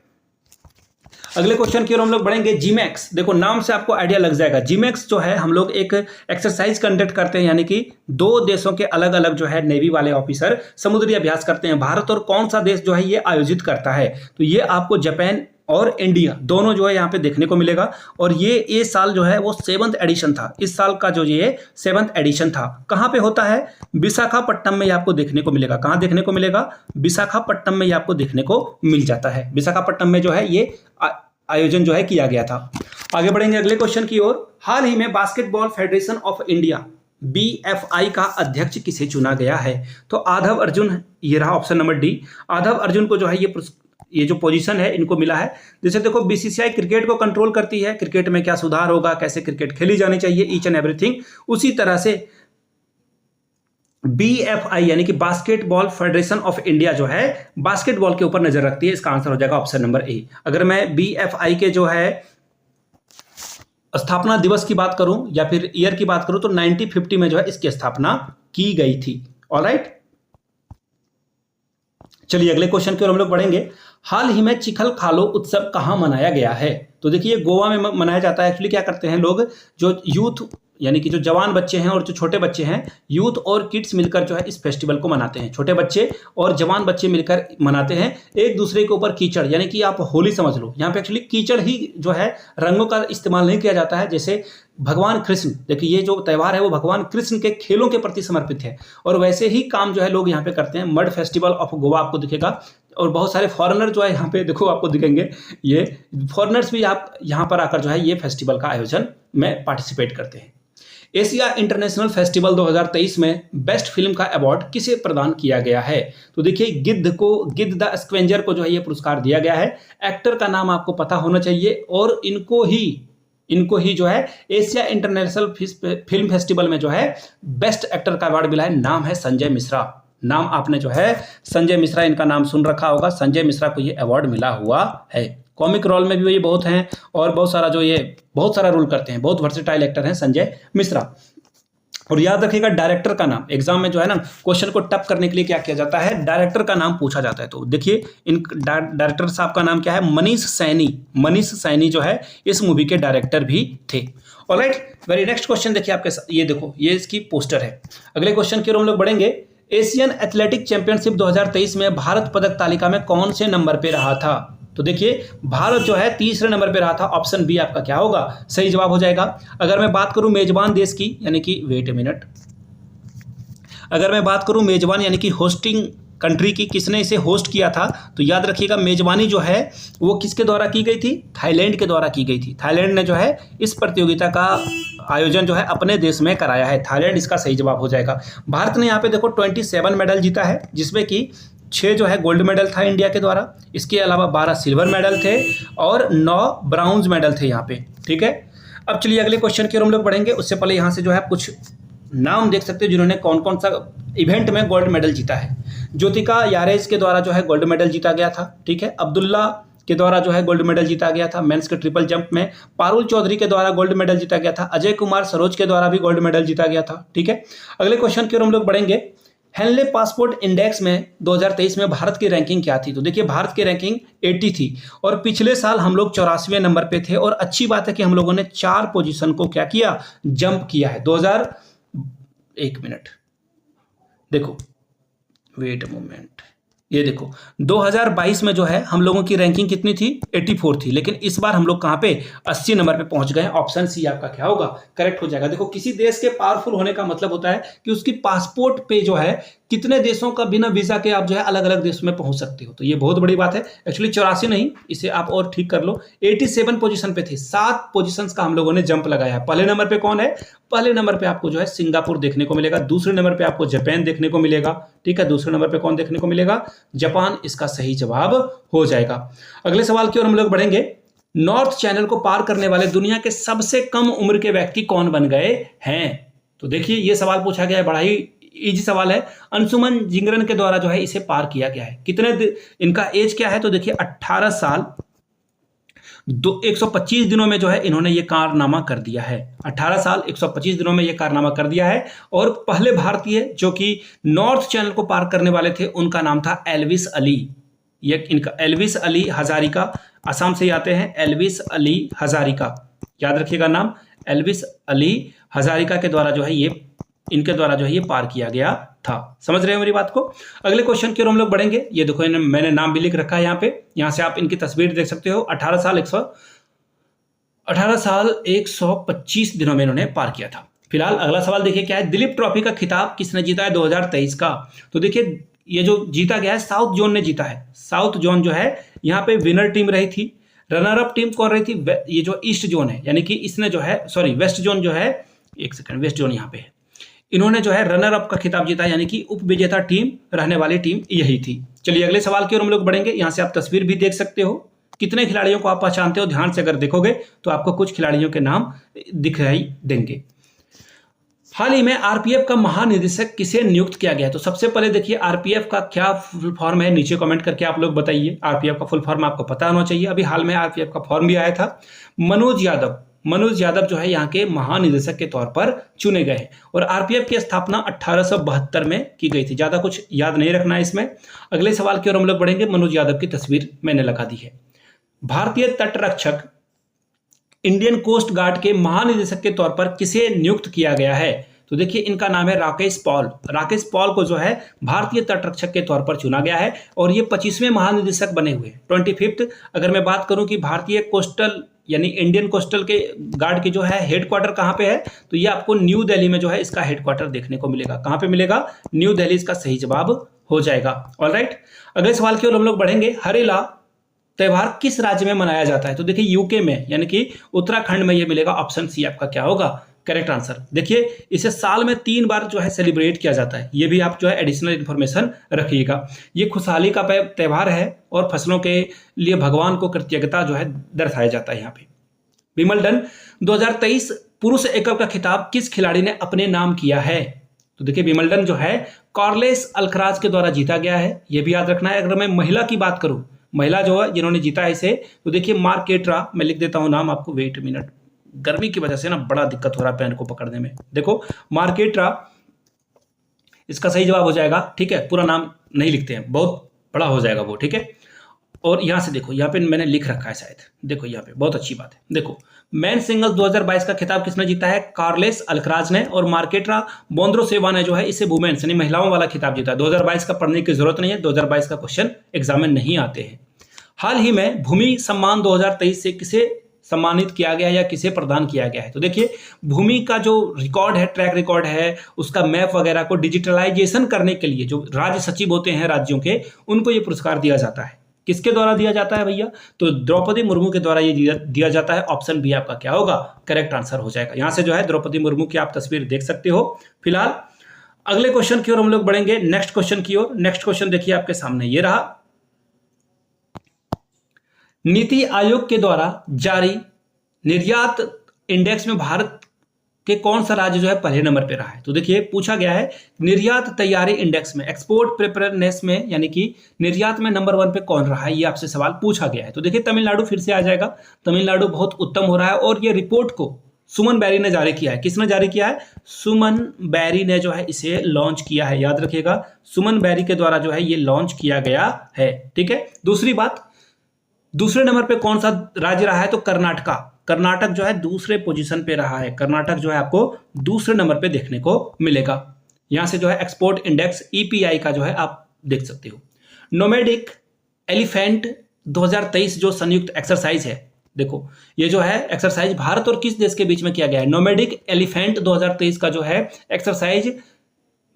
अगले क्वेश्चन की ओर हम लोग बढ़ेंगे। जीमैक्स, देखो नाम से आपको आइडिया लग जाएगा। जीमैक्स जो है हम लोग एक एक्सरसाइज कंडक्ट करते हैं, यानी कि दो देशों के अलग अलग जो है नेवी वाले ऑफिसर समुद्री अभ्यास करते हैं। भारत और कौन सा देश जो है ये आयोजित करता है, तो ये आपको जापान और इंडिया दोनों जो है यहाँ पे देखने को मिलेगा। और ये साल जो है वो 7th एडिशन था, इस साल का जो ये 7th एडिशन था। कहाँ पे होता है? विशाखापट्टनम में ये आपको देखने को मिलेगा। कहाँ देखने को मिलेगा? विशाखापट्टनम में ये आपको देखने को मिल जाता है। विशाखापट्टनम में जो है ये आयोजन जो है किया गया था। आगे बढ़ेंगे अगले क्वेश्चन की ओर। हाल ही में basketball federation of India BFI का अध्यक्ष किसे चुना गया है? तो आधव अर्जुन, ये रहा option number D. Adhav Arjun को जो है ये जो पोजीशन है इनको मिला है। जैसे देखो BCCI क्रिकेट को कंट्रोल करती है, क्रिकेट में क्या सुधार होगा, कैसे क्रिकेट खेली जानी चाहिए, ईच एंड एवरीथिंग, उसी तरह से BFI यानी कि बास्केटबॉल फेडरेशन ऑफ इंडिया जो है बास्केटबॉल के ऊपर नजर रखती है। इसका आंसर हो जाएगा ऑप्शन नंबर ए। अगर मैं BFI के जो है स्थापना दिवस की बात करूं या फिर ईयर की बात करूं तो 1950 में जो है इसकी स्थापना की गई थी। ऑलराइट, चलिए अगले क्वेश्चन की ओर हम लोग बढ़ेंगे। हाल ही में चिखल खालो उत्सव कहां मनाया गया है? तो देखिए गोवा में मनाया जाता है। एक्चुअली क्या करते हैं लोग, जो यूथ यानी कि जो जवान बच्चे हैं और जो छोटे बच्चे हैं, यूथ और किड्स मिलकर जो है इस फेस्टिवल को मनाते हैं। छोटे बच्चे और जवान बच्चे मिलकर मनाते हैं। एक दूसरे के ऊपर कीचड़, यानी कि आप होली समझ लो, यहाँ पे एक्चुअली कीचड़ ही जो है, रंगों का इस्तेमाल नहीं किया जाता है। जैसे भगवान कृष्ण, देखिए ये जो त्यौहार है वो भगवान कृष्ण के खेलों के प्रति समर्पित है, और वैसे ही काम जो है लोग यहाँ पे करते हैं। मड फेस्टिवल ऑफ गोवा आपको दिखेगा, और बहुत सारे फॉरेनर जो है यहाँ पे देखो आपको दिखेंगे। ये फॉरेनर्स भी आप यहाँ पर आकर जो है ये फेस्टिवल का आयोजन में पार्टिसिपेट करते हैं। एशिया इंटरनेशनल फेस्टिवल 2023 में बेस्ट फिल्म का अवार्ड किसे प्रदान किया गया है? तो देखिए गिद्ध द स्क्वेंजर को जो है ये पुरस्कार दिया गया है। एक्टर का नाम आपको पता होना चाहिए, और इनको ही जो है एशिया इंटरनेशनल फिल्म फेस्टिवल में जो है बेस्ट एक्टर का अवार्ड मिला है। नाम है संजय मिश्रा। नाम आपने जो है संजय मिश्रा, इनका नाम सुन रखा होगा। संजय मिश्रा को ये अवार्ड मिला हुआ है। कॉमिक रोल में भी ये बहुत हैं, और बहुत सारा रोल करते हैं। बहुत वर्सेटाइल एक्टर हैं संजय मिश्रा। और याद रखिएगा डायरेक्टर का नाम, एग्जाम में जो है ना क्वेश्चन को टफ करने के लिए क्या किया जाता है, डायरेक्टर का नाम पूछा जाता है। तो देखिए इन डायरेक्टर साहब का नाम क्या है? मनीष सैनी। मनीष सैनी जो है इस मूवी के डायरेक्टर भी थे। ऑलराइट, वेरी नेक्स्ट क्वेश्चन देखिए आपके साथ, ये देखो ये इसकी पोस्टर है। अगले क्वेश्चन की ओर हम लोग बढ़ेंगे। एशियन एथलेटिक चैंपियनशिप 2023 में भारत पदक तालिका में कौन से नंबर पे रहा था? तो देखिए भारत जो है तीसरे नंबर पे रहा था। ऑप्शन बी आपका क्या होगा? सही जवाब हो जाएगा। अगर मैं बात करूं मेजबान देश की, यानी कि वेट ए मिनट, अगर मैं बात करूं मेजबान यानी कि होस्टिंग कंट्री की, किसने इसे होस्ट किया था, तो याद रखिएगा मेजबानी जो है वो किसके द्वारा की गई थी? थाईलैंड के द्वारा की गई थी। थाईलैंड ने जो है इस प्रतियोगिता का आयोजन जो है अपने देश में कराया है। थाईलैंड इसका सही जवाब हो जाएगा। भारत ने यहाँ पे देखो 27 मेडल जीता है, जिसमें कि 6 जो है गोल्ड मेडल था इंडिया के द्वारा। इसके अलावा 12 सिल्वर मेडल थे और 9 ब्राउन्ज मेडल थे यहाँ पे। ठीक है, अब चलिए अगले क्वेश्चन की ओर हम लोग बढ़ेंगे। उससे पहले यहाँ से जो है कुछ नाम देख सकते हो जिन्होंने कौन कौन सा इवेंट में गोल्ड मेडल जीता है। ज्योतिका यारेज के द्वारा जो है गोल्ड मेडल जीता गया था। ठीक है, अब्दुल्ला के द्वारा जो है गोल्ड मेडल जीता गया था मेंस के ट्रिपल जंप में। पारुल चौधरी के द्वारा गोल्ड मेडल जीता गया था। अजय कुमार सरोज के द्वारा भी गोल्ड मेडल जीता गया था। ठीक है, अगले क्वेश्चन की ओर हम लोग बढ़ेंगे। हेनले पासपोर्ट इंडेक्स में 2023 में भारत की रैंकिंग क्या थी? तो देखिए भारत की रैंकिंग 80 थी, और पिछले साल हम लोग 84वें नंबर पे थे। और अच्छी बात है कि हम लोगों ने 4 पोजीशन को क्या किया? जंप किया है। 1 मिनट देखो, वेट अ मोमेंट, ये देखो 2022 में जो है हम लोगों की रैंकिंग कितनी थी? 84 थी, लेकिन इस बार हम लोग कहाँ पे? 80 नंबर पे पहुंच गए। ऑप्शन सी आपका क्या होगा? करेक्ट हो जाएगा। देखो किसी देश के पावरफुल होने का मतलब होता है कि उसकी पासपोर्ट पे जो है कितने देशों का बिना वीजा के आप जो है अलग अलग देशों में पहुंच सकते हो। तो ये बहुत बड़ी बात है। एक्चुअली 84 नहीं, इसे आप और ठीक कर लो, 87 पोजीशन पे थे। 7 पोजीशंस का हम लोगों ने जंप लगाया है। पहले नंबर पे कौन है? पहले नंबर पे आपको जो है सिंगापुर देखने को मिलेगा। दूसरे नंबर पे आपको जापान देखने को मिलेगा। ठीक है, दूसरे नंबर पे कौन देखने को मिलेगा? जापान इसका सही जवाब हो जाएगा। अगले सवाल की ओर हम लोग बढ़ेंगे। नॉर्थ चैनल को पार करने वाले दुनिया के सबसे कम उम्र के व्यक्ति कौन बन गए हैं? तो देखिए ये सवाल पूछा गया है, बड़ा ही इजी सवाल है। अंशुमन जिंगरन के द्वारा जो है इसे पार किया गया है। कितने इनका एज क्या है? तो देखिए 18 साल 125 दिनों में जो है इन्होंने ये कारनामा कर दिया है। 18 साल 125 दिनों में ये कारनामा कर दिया है। और पहले भारतीय जो कि नॉर्थ चैनल को पार करने वाले थे उनका नाम था एल्विस अली। ये इनका एल्विस अली हजारिका, असम से आते हैं, एल्विस अली हजारिका, याद रखिएगा नाम, एल्विस अली हजारिका के द्वारा जो है ये, इनके द्वारा जो है ये पार किया गया था। समझ रहे हो मेरी बात को। अगले क्वेश्चन की ओर हम लोग बढ़ेंगे। ये देखो मैंने नाम भी लिख रखा है यहाँ पे, यहाँ से आप इनकी तस्वीर देख सकते हो। 18 साल 125 दिनों में इन्होंने पार किया था। फिलहाल अगला सवाल देखिए क्या है, दिलीप ट्रॉफी का खिताब किसने जीता है 2023 का। तो देखिए ये जो जीता गया है साउथ जोन ने जीता है। साउथ जोन जो है यहाँ पे विनर टीम रही थी। रनर अप टीम कौन रही थी, ये जो ईस्ट जोन है, यानी कि इसने जो है, सॉरी वेस्ट जोन जो है, एक सेकंड, वेस्ट जोन यहाँ पे है, इन्होंने जो है रनर अप का खिताब जीता, यानी कि उप विजेता टीम रहने वाली टीम यही थी। चलिए अगले सवाल की ओर हम लोग बढ़ेंगे। यहाँ से आप तस्वीर भी देख सकते हो, कितने खिलाड़ियों को आप पहचानते हो, ध्यान से अगर देखोगे तो आपको कुछ खिलाड़ियों के नाम दिखाई देंगे। हाल ही में आरपीएफ का महानिदेशक किसे नियुक्त किया गया है। तो सबसे पहले देखिए आरपीएफ का क्या फुल फॉर्म है, नीचे कमेंट करके आप लोग बताइए। आरपीएफ का फुल फॉर्म आपको पता होना चाहिए। अभी हाल में आरपीएफ का फॉर्म भी आया था। मनोज यादव जो है यहाँ के महानिदेशक के तौर पर चुने गए हैं। और आरपीएफ की स्थापना 1872 में की गई थी। ज्यादा कुछ याद नहीं रखना है इसमें। अगले सवाल की ओर हम लोग बढ़ेंगे। मनोज यादव की तस्वीर मैंने लगा दी है। भारतीय तटरक्षक इंडियन कोस्ट गार्ड के महानिदेशक के तौर पर किसे नियुक्त किया गया है। तो देखिए इनका नाम है राकेश पॉल। राकेश पॉल को जो है भारतीय तटरक्षक के तौर पर चुना गया है और ये 25वें महानिदेशक बने हुए हैं, 25th। अगर मैं बात करूं कि भारतीय कोस्टल यानी इंडियन कोस्टल के गार्ड की जो है हेडक्वार्टर कहाँ पे है, तो ये आपको न्यू दिल्ली में जो है इसका हेडक्वार्टर देखने को मिलेगा। कहाँ पे मिलेगा, न्यू दिल्ली इसका सही जवाब हो जाएगा। ऑलराइट, अगले सवाल की ओर हम लोग बढ़ेंगे। हरेला त्योहार किस राज्य में मनाया जाता है। तो देखिए यूके में, यानी कि उत्तराखंड में ये मिलेगा। ऑप्शन सी आपका क्या होगा करेक्ट आंसर। देखिए इसे साल में 3 बार जो है सेलिब्रेट किया जाता है। ये भी आप जो है एडिशनल इंफॉर्मेशन रखिएगा। ये खुशहाली का त्यौहार है और फसलों के लिए भगवान को कृतज्ञता जो है दर्शाया जाता है यहाँ पे। विंबलडन 2023 पुरुष एकल का खिताब किस खिलाड़ी ने अपने नाम किया है। तो देखिए विंबलडन जो है कार्लोस अल्कराज के द्वारा जीता गया है, ये भी याद रखना है। अगर मैं महिला की बात करूं, महिला जो है जिन्होंने जीता है इसे, तो देखिए मार्केट्रा, मैं लिख देता हूं नाम आपको, वेट मिनट, गर्मी की वजह से ना बड़ा दिक्कत हो रहा है पेन को पकड़ने में। देखो मार्केट्रा इसका सही जवाब हो जाएगा। ठीक है, पूरा नाम नहीं लिखते हैं, बहुत बड़ा हो जाएगा वो। ठीक है, और यहां से देखो, यहाँ पे मैंने लिख रखा है शायद, देखो यहाँ पे बहुत अच्छी बात है। देखो मैन सिंगल्स 2022 का खिताब किसने जीता है, कार्लोस अल्कराज ने। और मार्केट्रा बोंद्रोसेवा ने जो है इसे वुमेन्स यानी महिलाओं वाला खिताब जीता है। 2022 का पढ़ने की जरूरत नहीं है, 2022 का क्वेश्चन एग्जाम में नहीं आते हैं। हाल ही में भूमि सम्मान 2023 से किसे सम्मानित किया गया है या किसे प्रदान किया गया है। तो देखिए भूमि का जो रिकॉर्ड है, ट्रैक रिकॉर्ड है, उसका मैप वगैरह को डिजिटलाइजेशन करने के लिए जो राज्य सचिव होते हैं राज्यों के, उनको ये पुरस्कार दिया जाता है। किसके द्वारा दिया जाता है भैया, तो द्रौपदी मुर्मू के द्वारा ये दिया जाता है। ऑप्शन बी आपका क्या होगा करेक्ट आंसर हो जाएगा। यहां से जो है द्रौपदी मुर्मू की आप तस्वीर देख सकते हो। फिलहाल अगले क्वेश्चन की ओर हम लोग बढ़ेंगे, नेक्स्ट क्वेश्चन की ओर। नेक्स्ट क्वेश्चन देखिए आपके सामने ये रहा। नीति आयोग के द्वारा जारी निर्यात इंडेक्स में भारत के कौन सा राज्य जो है पहले नंबर पे रहा है। तो देखिए पूछा गया है निर्यात तैयारी इंडेक्स में, एक्सपोर्ट प्रिपेयरनेस में, यानी कि निर्यात में नंबर 1 पे कौन रहा है, ये आपसे सवाल पूछा गया है। तो देखिए तमिलनाडु फिर से आ जाएगा। तमिलनाडु बहुत उत्तम हो रहा है और ये रिपोर्ट को सुमन बैरी ने जारी किया है। किसने जारी किया है, सुमन बैरी ने जो है इसे लॉन्च किया है। याद रखिएगा सुमन बैरी के द्वारा जो है ये लॉन्च किया गया है। ठीक है, दूसरी बात, दूसरे नंबर पे कौन सा राज्य रहा है, तो कर्नाटक जो है दूसरे पोजीशन पे रहा है। कर्नाटक जो है आपको दूसरे नंबर पे देखने को मिलेगा। यहां से जो है एक्सपोर्ट इंडेक्स ईपीआई का जो है आप देख सकते हो। नोमैडिक एलिफेंट 2023 जो संयुक्त एक्सरसाइज है, देखो ये जो है एक्सरसाइज भारत और किस देश के बीच में किया गया है। नोमैडिक एलिफेंट 2023 का जो है एक्सरसाइज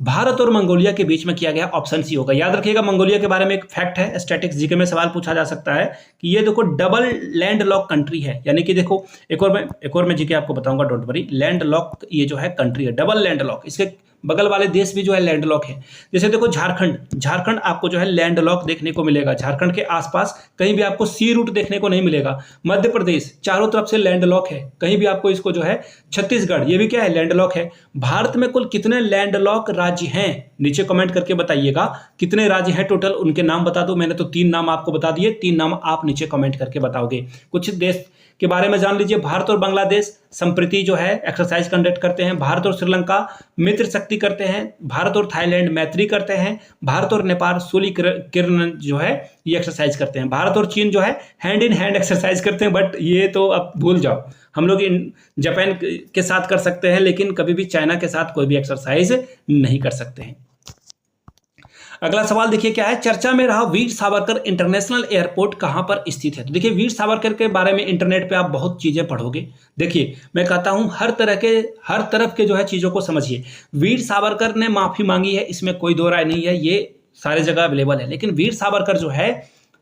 भारत और मंगोलिया के बीच में किया गया। ऑप्शन सी होगा। याद रखिएगा मंगोलिया के बारे में एक फैक्ट है, स्टैटिक्स जीके में सवाल पूछा जा सकता है कि ये देखो डबल लैंड लॉक कंट्री है। यानी कि देखो एक और मैं जीके आपको बताऊंगा, डोंट वरी। लैंड लॉक ये जो है कंट्री है, डबल लैंड लॉक। इसके बगल वाले देश भी जो है लैंडलॉक है। जैसे देखो झारखंड आपको जो है लैंडलॉक देखने को मिलेगा। झारखंड के आसपास कहीं भी आपको सी रूट देखने को नहीं मिलेगा। मध्य प्रदेश चारों तरफ से लैंडलॉक है, कहीं भी आपको इसको जो है, छत्तीसगढ़ ये भी क्या है, लैंडलॉक है। भारत में कुल कितने लैंडलॉक राज्य हैं, नीचे कमेंट करके बताइएगा। कितने राज्य हैं टोटल, उनके नाम बता दो। मैंने तो 3 नाम आपको बता दिए, 3 नाम आप नीचे कमेंट करके बताओगे। कुछ देश के बारे में जान लीजिए। भारत और बांग्लादेश संप्रति जो है एक्सरसाइज कंडक्ट करते हैं। भारत और श्रीलंका मित्र शक्ति करते हैं। भारत और थाईलैंड मैत्री करते हैं। भारत और नेपाल सूर्यकिरण जो है ये एक्सरसाइज करते हैं। भारत और चीन जो है हैंड इन हैंड एक्सरसाइज करते हैं, बट ये तो अब भूल जाओ। हम लोग जापान के साथ कर सकते हैं, लेकिन कभी भी चाइना के साथ कोई भी एक्सरसाइज नहीं कर सकते हैं। अगला सवाल देखिए क्या है, चर्चा में रहा वीर सावरकर इंटरनेशनल एयरपोर्ट कहां पर स्थित है। तो देखिए वीर सावरकर के बारे में इंटरनेट पे आप बहुत चीजें पढ़ोगे। देखिए मैं कहता हूं हर तरफ के जो है चीजों को समझिए। वीर सावरकर ने माफी मांगी है, इसमें कोई दो राय नहीं है, ये सारे जगह अवेलेबल है। लेकिन वीर सावरकर जो है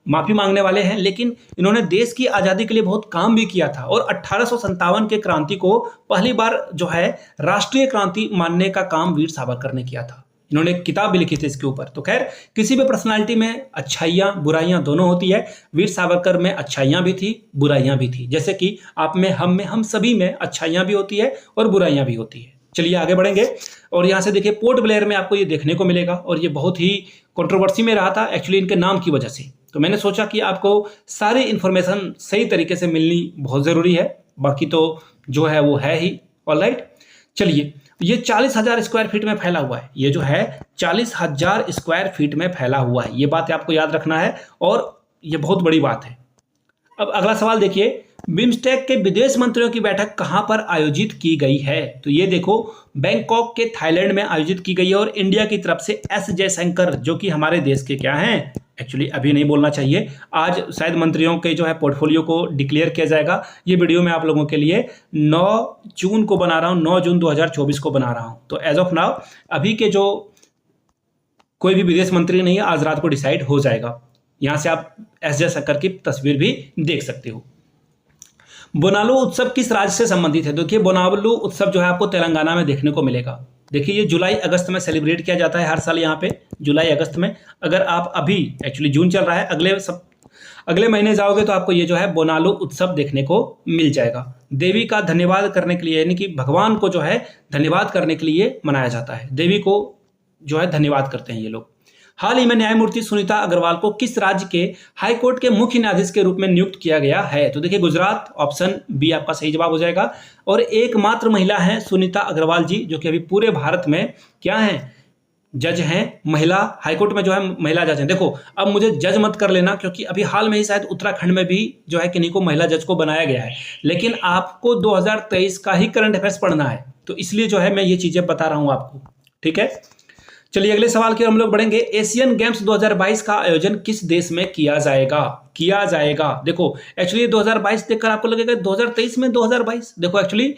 माफी मांगने वाले हैं, लेकिन इन्होंने देश की आजादी के लिए बहुत काम भी किया था और 1857 के क्रांति को पहली बार जो है राष्ट्रीय क्रांति मानने का काम वीर सावरकर ने किया था। इन्होंने एक किताब भी लिखी थी इसके ऊपर। तो खैर किसी भी पर्सनालिटी में अच्छाइयाँ बुराइयाँ दोनों होती है। वीर सावरकर में अच्छाइयाँ भी थी, बुराइयाँ भी थी। जैसे कि आप में, हम सभी में अच्छाइयाँ भी होती है और बुराइयाँ भी होती है। चलिए आगे बढ़ेंगे और यहाँ से देखिए पोर्ट ब्लेयर में आपको ये देखने को मिलेगा और ये बहुत ही कंट्रोवर्सी में रहा था एक्चुअली इनके नाम की वजह से। तो मैंने सोचा कि आपको सारी इंफॉर्मेशन सही तरीके से मिलनी बहुत ज़रूरी है, बाकी तो जो है वो है ही। ऑलराइट, चलिए ये 40,000 स्क्वायर फीट में फैला हुआ है। ये जो है 40,000 स्क्वायर फीट में फैला हुआ है, ये बात आपको याद रखना है और ये बहुत बड़ी बात है। अब अगला सवाल देखिए, बिम्स्टेक के विदेश मंत्रियों की बैठक कहां पर आयोजित की गई है। तो ये देखो बैंकॉक के थाईलैंड में आयोजित की गई है और इंडिया की तरफ से एस जयशंकर जो कि हमारे देश के क्या हैं, एक्चुअली अभी नहीं बोलना चाहिए, आज शायद मंत्रियों के जो है पोर्टफोलियो को डिक्लेयर किया जाएगा। ये वीडियो मैं आप लोगों के लिए 9 जून को बना रहा हूँ, 9 जून 2024 को बना रहा हूँ। तो एज ऑफ नाउ अभी के जो कोई भी विदेश मंत्री नहीं है, आज रात को डिसाइड हो जाएगा। यहाँ से आप एस जयशंकर की तस्वीर भी देख सकते हो। बोनालू उत्सव किस राज्य से संबंधित है। देखिए बोनालू उत्सव जो है आपको तेलंगाना में देखने को मिलेगा। देखिए ये जुलाई अगस्त में सेलिब्रेट किया जाता है हर साल यहाँ पे, जुलाई अगस्त में। अगर आप अभी एक्चुअली जून चल रहा है, अगले महीने जाओगे तो आपको ये जो है बोनालू उत्सव देखने को मिल जाएगा। देवी का धन्यवाद करने के लिए, यानी कि भगवान को जो है धन्यवाद करने के लिए मनाया जाता है। देवी को जो है धन्यवाद करते हैं ये लोग। हाल ही में न्यायमूर्ति सुनीता अग्रवाल को किस राज्य के हाईकोर्ट के मुख्य न्यायाधीश के रूप में नियुक्त किया गया है। तो देखिए गुजरात, ऑप्शन बी आपका सही जवाब हो जाएगा। और एकमात्र महिला हैं सुनीता अग्रवाल जी, जो कि अभी पूरे भारत में क्या हैं, जज हैं, महिला हाईकोर्ट में जो है महिला जज हैं। देखो अब मुझे जज मत कर लेना, क्योंकि अभी हाल में ही शायद उत्तराखंड में भी जो है किन्हीं को महिला जज को बनाया गया है, लेकिन आपको 2023 का ही करंट अफेयर्स पढ़ना है, तो इसलिए जो है मैं ये चीजें बता रहा हूं आपको, ठीक है। चलिए अगले सवाल की ओर हम लोग बढ़ेंगे। एशियन गेम्स 2022 का आयोजन किस देश में किया जाएगा। देखो एक्चुअली 2022 देखकर आपको लगेगा 2023 में 2022, देखो एक्चुअली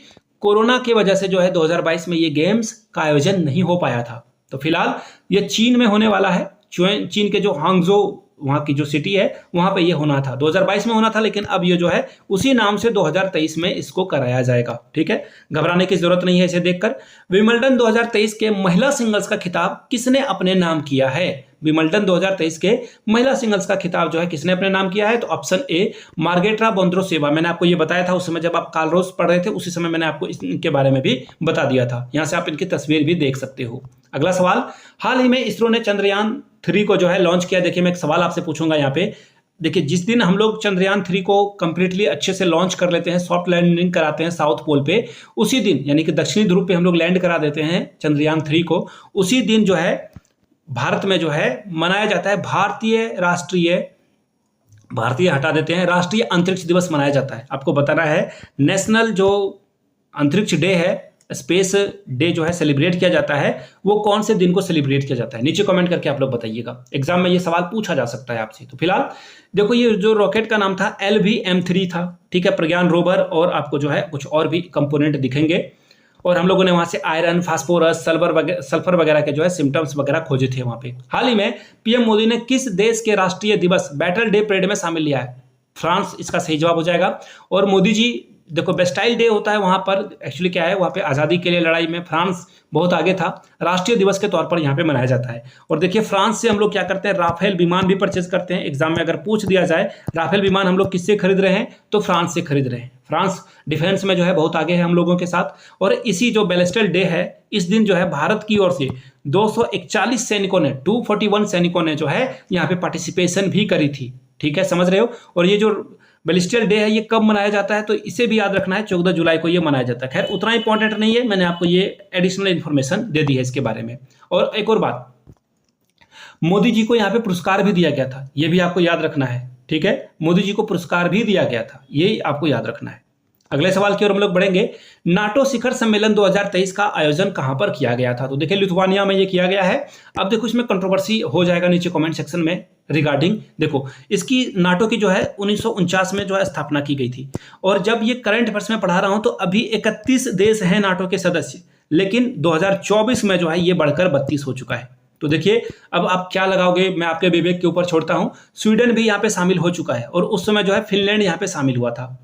कोरोना की वजह से जो है 2022 में ये गेम्स का आयोजन नहीं हो पाया था। तो फिलहाल ये चीन में होने वाला है। चीन के जो हांगझो वहाँ की जो सिटी है वहाँ पे ये होना था, 2022 में होना था, लेकिन अब ये जो है उसी नाम से 2023 में इसको कराया जाएगा, ठीक है। घबराने की जरूरत नहीं है इसे देखकर। विंबलडन 2023 के महिला सिंगल्स का खिताब किसने अपने नाम किया है। विंबलडन 2023 के महिला सिंगल्स का खिताब जो है किसने अपने नाम किया है। तो ऑप्शन ए मार्गेटा बोंद्रोसेवा। मैंने आपको ये बताया था उस समय जब आप कार्लोस पढ़ रहे थे, उसी समय मैंने आपको इनके बारे में भी बता दिया था। यहाँ से आप इनकी तस्वीर भी देख सकते हो। अगला सवाल, हाल ही में इसरो ने चंद्रयान 3 को जो है लॉन्च किया। देखिए मैं एक सवाल आपसे पूछूंगा यहाँ पे। देखिए जिस दिन हम लोग चंद्रयान 3 को कंप्लीटली अच्छे से लॉन्च कर लेते हैं, सॉफ्ट लैंडिंग कराते हैं साउथ पोल पे, उसी दिन यानी कि दक्षिणी ध्रुव पे हम लोग लैंड करा देते हैं चंद्रयान 3 को, उसी दिन जो है भारत में जो है मनाया जाता है भारतीय हटा देते हैं, राष्ट्रीय अंतरिक्ष दिवस मनाया जाता है। आपको बताना है नेशनल जो अंतरिक्ष डे है, स्पेस डे जो है सेलिब्रेट किया जाता है, वो कौन से दिन को सेलिब्रेट किया जाता है, नीचे कमेंट करके आप लोग बताइएगा। एग्जाम में ये सवाल पूछा जा सकता है आपसे। तो फिलहाल देखो ये जो रॉकेट का नाम था LVM3 था, ठीक है, प्रज्ञान रोवर, और आपको जो है कुछ और भी कंपोनेंट दिखेंगे। और हम लोगों ने वहां से आयरन, फास्फोरस, सल्फर वगैरह के जो है सिम्टम्स वगैरह खोजे थे वहां पे। हाल ही में पीएम मोदी ने किस देश के राष्ट्रीय दिवस बैटल डे परेड में शामिल लिया है। फ्रांस इसका सही जवाब हो जाएगा। और मोदी जी देखो बेस्टाइल डे होता है वहाँ पर, एक्चुअली क्या है, वहाँ पे आज़ादी के लिए लड़ाई में फ्रांस बहुत आगे था, राष्ट्रीय दिवस के तौर पर यहाँ पे मनाया जाता है। और देखिए फ्रांस से हम लोग क्या करते हैं, राफेल विमान भी परचेज करते हैं। एग्जाम में अगर पूछ दिया जाए राफेल विमान हम लोग किससे खरीद रहे हैं, तो फ्रांस से खरीद रहे हैं। फ्रांस डिफेंस में जो है बहुत आगे है हम लोगों के साथ। और इसी जो बेस्टाइल डे है, इस दिन जो है भारत की ओर से 241 सैनिकों ने, 241 सैनिकों ने जो है यहाँ पे पार्टिसिपेशन भी करी थी। ठीक है, समझ रहे हो। और ये जो बेस्टाइल डे है ये कब मनाया जाता है, तो इसे भी याद रखना है, 14 जुलाई को ये मनाया जाता है। खैर उतना इंपॉर्टेंट नहीं है, मैंने आपको ये एडिशनल इन्फॉर्मेशन दे दी है इसके बारे में। और एक और बात, मोदी जी को यहाँ पे पुरस्कार भी दिया गया था, ये भी आपको याद रखना है। ठीक है, मोदी जी को पुरस्कार भी दिया गया था, ये आपको याद रखना है। अगले सवाल की ओर हम लोग बढ़ेंगे। नाटो शिखर सम्मेलन 2023 का आयोजन कहां पर किया गया था, तो देखिए लिथुआनिया में ये किया गया है। अब देखो इसमें कंट्रोवर्सी हो जाएगा नीचे कमेंट सेक्शन में रिगार्डिंग, देखो इसकी नाटो की जो है 1949 में जो है स्थापना की गई थी। और जब ये करंट अफेयर्स में पढ़ा रहा हूं तो अभी 31 देश हैं नाटो के सदस्य, लेकिन 2024 में जो है ये बढ़कर 32 हो चुका है। तो देखिए अब आप क्या लगाओगे, मैं आपके विवेक के ऊपर छोड़ता हूं। स्वीडन भी यहाँ पे शामिल हो चुका है, और उस समय जो है फिनलैंड यहाँ पे शामिल हुआ था।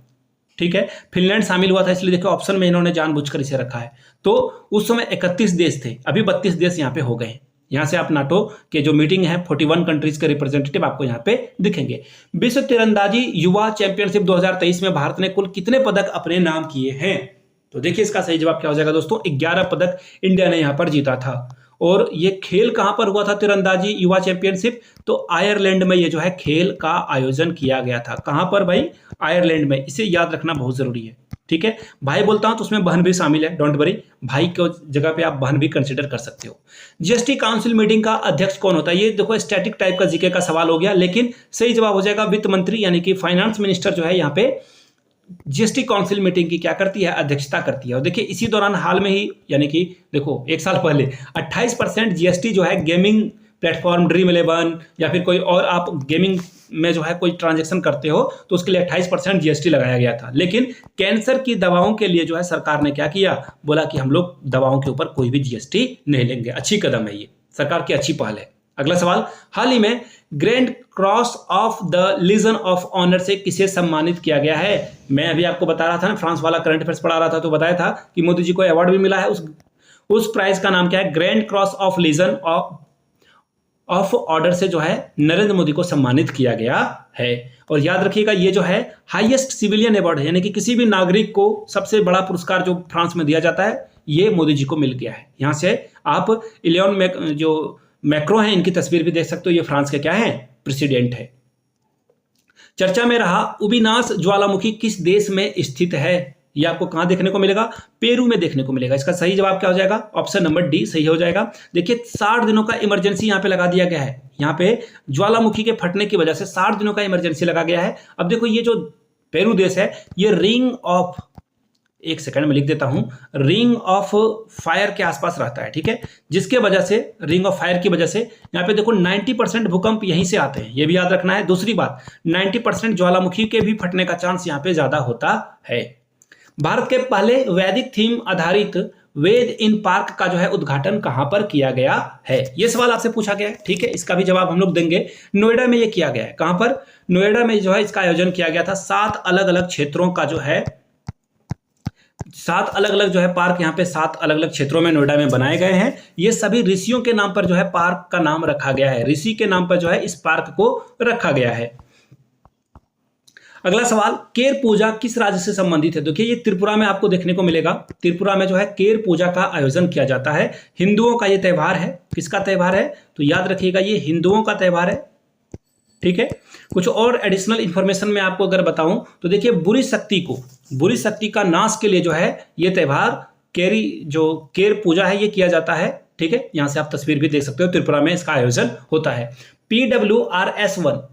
ठीक है, फिनलैंड शामिल हुआ था, इसलिए देखो ऑप्शन में इन्होंने जानबूझकर इसे रखा है। तो उस समय 31 देश थे, अभी 32 देश यहाँ पे हो गए। यहाँ से आप नाटो के जो मीटिंग है 41 कंट्रीज के रिप्रेजेंटेटिव आपको यहाँ पे दिखेंगे। विश्व तीरंदाजी युवा चैंपियनशिप 2023 में भारत ने कुल कितने पदक अपने नाम किए हैं, तो देखिए इसका सही जवाब क्या हो जाएगा दोस्तों, 11 पदक इंडिया ने यहाँ पर जीता था। और ये खेल कहां पर हुआ था, तीरंदाजी युवा चैंपियनशिप, तो आयरलैंड में ये जो है खेल का आयोजन किया गया था। कहां पर भाई, आयरलैंड में, इसे याद रखना बहुत जरूरी है। ठीक है, भाई बोलता हूं तो उसमें बहन भी शामिल है, डोंट वरी, भाई की जगह पे आप बहन भी कंसिडर कर सकते हो। जीएसटी काउंसिल मीटिंग का अध्यक्ष कौन होता है, ये देखो स्टैटिक टाइप का जीके का सवाल हो गया, लेकिन सही जवाब हो जाएगा वित्त मंत्री, यानी कि फाइनेंस मिनिस्टर जो है यहाँ पे जीएसटी काउंसिल मीटिंग की क्या करती है, अध्यक्षता करती है। और देखिए इसी दौरान हाल में ही, यानी कि देखो एक साल पहले 28% जीएसटी जो है गेमिंग प्लेटफॉर्म ड्रीम 11 या फिर कोई और आप गेमिंग में जो है कोई ट्रांजैक्शन करते हो तो उसके लिए 28% जीएसटी लगाया गया था। लेकिन कैंसर की दवाओं के लिए जो है सरकार ने क्या किया, बोला कि हम लोग दवाओं के ऊपर कोई भी जीएसटी नहीं लेंगे। अच्छी कदम है ये, सरकार की अच्छी पहल है। अगला सवाल, हाल ही में grand cross of the legion of honour से किसे सम्मानित किया गया है। मैं अभी आपको बता रहा था ना, फ्रांस वाला करंट अफेयर्स पढ़ा रहा था तो बताया था कि मोदी जी को अवार्ड भी मिला है। उस प्राइज का नाम क्या है, grand cross of legion of order से जो है नरेंद्र मोदी को सम्मानित किया गया है। और याद रखिएगा ये जो है हाईएस्ट सिविलियन अवार्ड है, यानी कि किसी भी नागरिक को सबसे बड़ा पुरस्कार जो फ्रांस में दिया जाता है ये मोदी जी को मिल गया है। यहाँ से आप इलियन में जो मैक्रो हैं इनकी तस्वीर भी देख सकते हो, ये फ्रांस के क्या है, प्रेसिडेंट है। चर्चा में रहा उबिनास ज्वालामुखी किस देश में स्थित है, ये आपको कहां देखने को मिलेगा, पेरू में देखने को मिलेगा। इसका सही जवाब क्या हो जाएगा, ऑप्शन नंबर डी सही हो जाएगा। देखिए 60 दिनों का इमरजेंसी यहाँ पे लगा दिया गया है, यहाँ पे ज्वालामुखी के फटने की वजह से 60 दिनों का इमरजेंसी लगा गया है। अब देखो ये जो पेरू देश है ये रिंग ऑफ, एक सेकंड में लिख देता हूं, रिंग ऑफ फायर के आसपास रहता है। ठीक है, जिसके वजह से, रिंग ऑफ फायर की वजह से यहाँ पे देखो 90% भूकंप यहीं से आते हैं, ये भी याद रखना है। दूसरी बात 90% ज्वालामुखी के भी फटने का चांस यहाँ पे ज्यादा होता है। भारत के पहले वैदिक थीम आधारित वेद इन पार्क का जो है उद्घाटन कहां पर किया गया है, ये सवाल आपसे पूछा गया है। ठीक है, इसका भी जवाब हम लोग देंगे। नोएडा में ये किया गया है। कहां पर, नोएडा में जो है इसका आयोजन किया गया था। 7 अलग अलग क्षेत्रों का जो है, 7 अलग अलग जो है पार्क यहाँ पे 7 अलग अलग क्षेत्रों में नोएडा में बनाए गए हैं। ये सभी ऋषियों के नाम पर जो है पार्क का नाम रखा गया है, ऋषि के नाम पर जो है इस पार्क को रखा गया है। अगला सवाल, केर पूजा किस राज्य से संबंधित है। देखिए ये त्रिपुरा में आपको देखने को मिलेगा। त्रिपुरा में जो है केर पूजा का आयोजन किया जाता है। हिंदुओं का ये त्यौहार है। किसका त्यौहार है, तो याद रखिएगा ये हिंदुओं का त्यौहार है। ठीक है, कुछ और एडिशनल इंफॉर्मेशन में आपको अगर बताऊं तो देखिए बुरी शक्ति का नाश के लिए जो है ये त्यौहार केर पूजा है ये किया जाता है। ठीक है, यहां से आप तस्वीर भी देख सकते हो, त्रिपुरा में इसका आयोजन होता है। PWRS1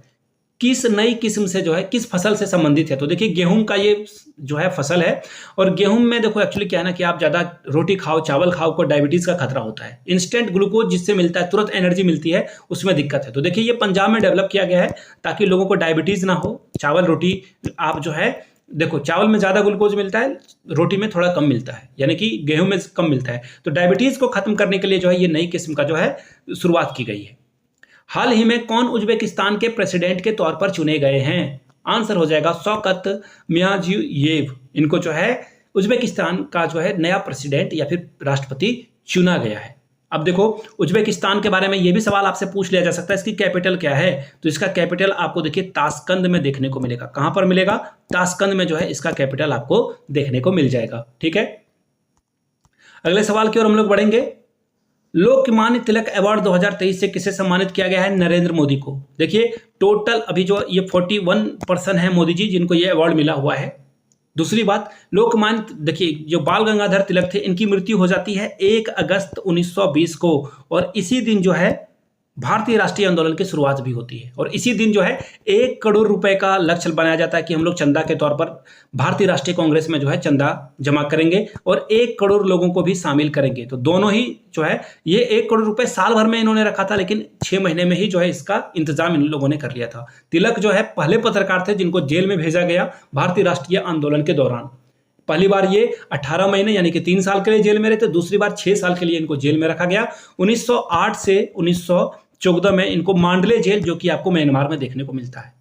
किस नई किस्म से जो है किस फसल से संबंधित है, तो देखिए गेहूं का ये जो है फसल है। और गेहूं में देखो एक्चुअली क्या है ना कि आप ज्यादा रोटी खाओ, चावल खाओ को डायबिटीज का खतरा होता है। इंस्टेंट ग्लूकोज जिससे मिलता है, तुरंत एनर्जी मिलती है, उसमें दिक्कत है। तो देखिए ये पंजाब में डेवलप किया गया है ताकि लोगों को डायबिटीज ना हो। चावल रोटी आप जो है देखो, चावल में ज्यादा ग्लूकोज मिलता है, रोटी में थोड़ा कम मिलता है, यानी कि गेहूं में कम मिलता है। तो डायबिटीज को खत्म करने के लिए जो है ये नई किस्म का जो है शुरुआत की गई है। हाल ही में कौन उज्बेकिस्तान के प्रेसिडेंट के तौर पर चुने गए हैं, आंसर हो जाएगा शौकत मियाजीएव। इनको जो है उज्बेकिस्तान का जो है नया प्रेसिडेंट या फिर राष्ट्रपति चुना गया है। अब देखो, उज्बेकिस्तान के बारे में ये भी सवाल आपसे पूछ लिया जा सकता है, इसकी कैपिटल क्या है? तो इसका कैपिटल आपको देखिए ताशकंद में देखने को मिलेगा। कहां पर मिलेगा? ताशकंद में जो है इसका कैपिटल आपको देखने को मिल जाएगा। ठीक है, अगले सवाल की ओर हम लोग बढ़ेंगे। लोकमान्य तिलक अवार्ड 2023 से किसे सम्मानित किया गया है? नरेंद्र मोदी को। देखिए टोटल अभी जो ये 41 पर्सन है मोदी जी जिनको ये अवार्ड मिला हुआ है। दूसरी बात, लोकमान्य देखिए जो बाल गंगाधर तिलक थे इनकी मृत्यु हो जाती है 1 अगस्त 1920 को, और इसी दिन जो है भारतीय राष्ट्रीय आंदोलन की शुरुआत भी होती है, और इसी दिन जो है 1 करोड़ रुपए का लक्ष्य बनाया जाता है कि हम लोग चंदा के तौर पर भारतीय राष्ट्रीय कांग्रेस में जो है चंदा जमा करेंगे और 1 करोड़ लोगों को भी शामिल करेंगे। तो दोनों ही जो है ये 1 करोड़ रुपए साल भर में इन्होंने रखा था, लेकिन 6 महीने में ही जो है इसका इंतजाम इन लोगों ने कर लिया था। तिलक जो है पहले पत्रकार थे जिनको जेल में भेजा गया भारतीय राष्ट्रीय आंदोलन के दौरान। पहली बार ये 18 महीने यानी कि 3 साल के लिए जेल में रहे थे, दूसरी बार 6 साल के लिए इनको जेल में रखा गया। 1908 से 1914 में इनको मांडले जेल जो कि आपको म्यांमार में देखने को मिलता है।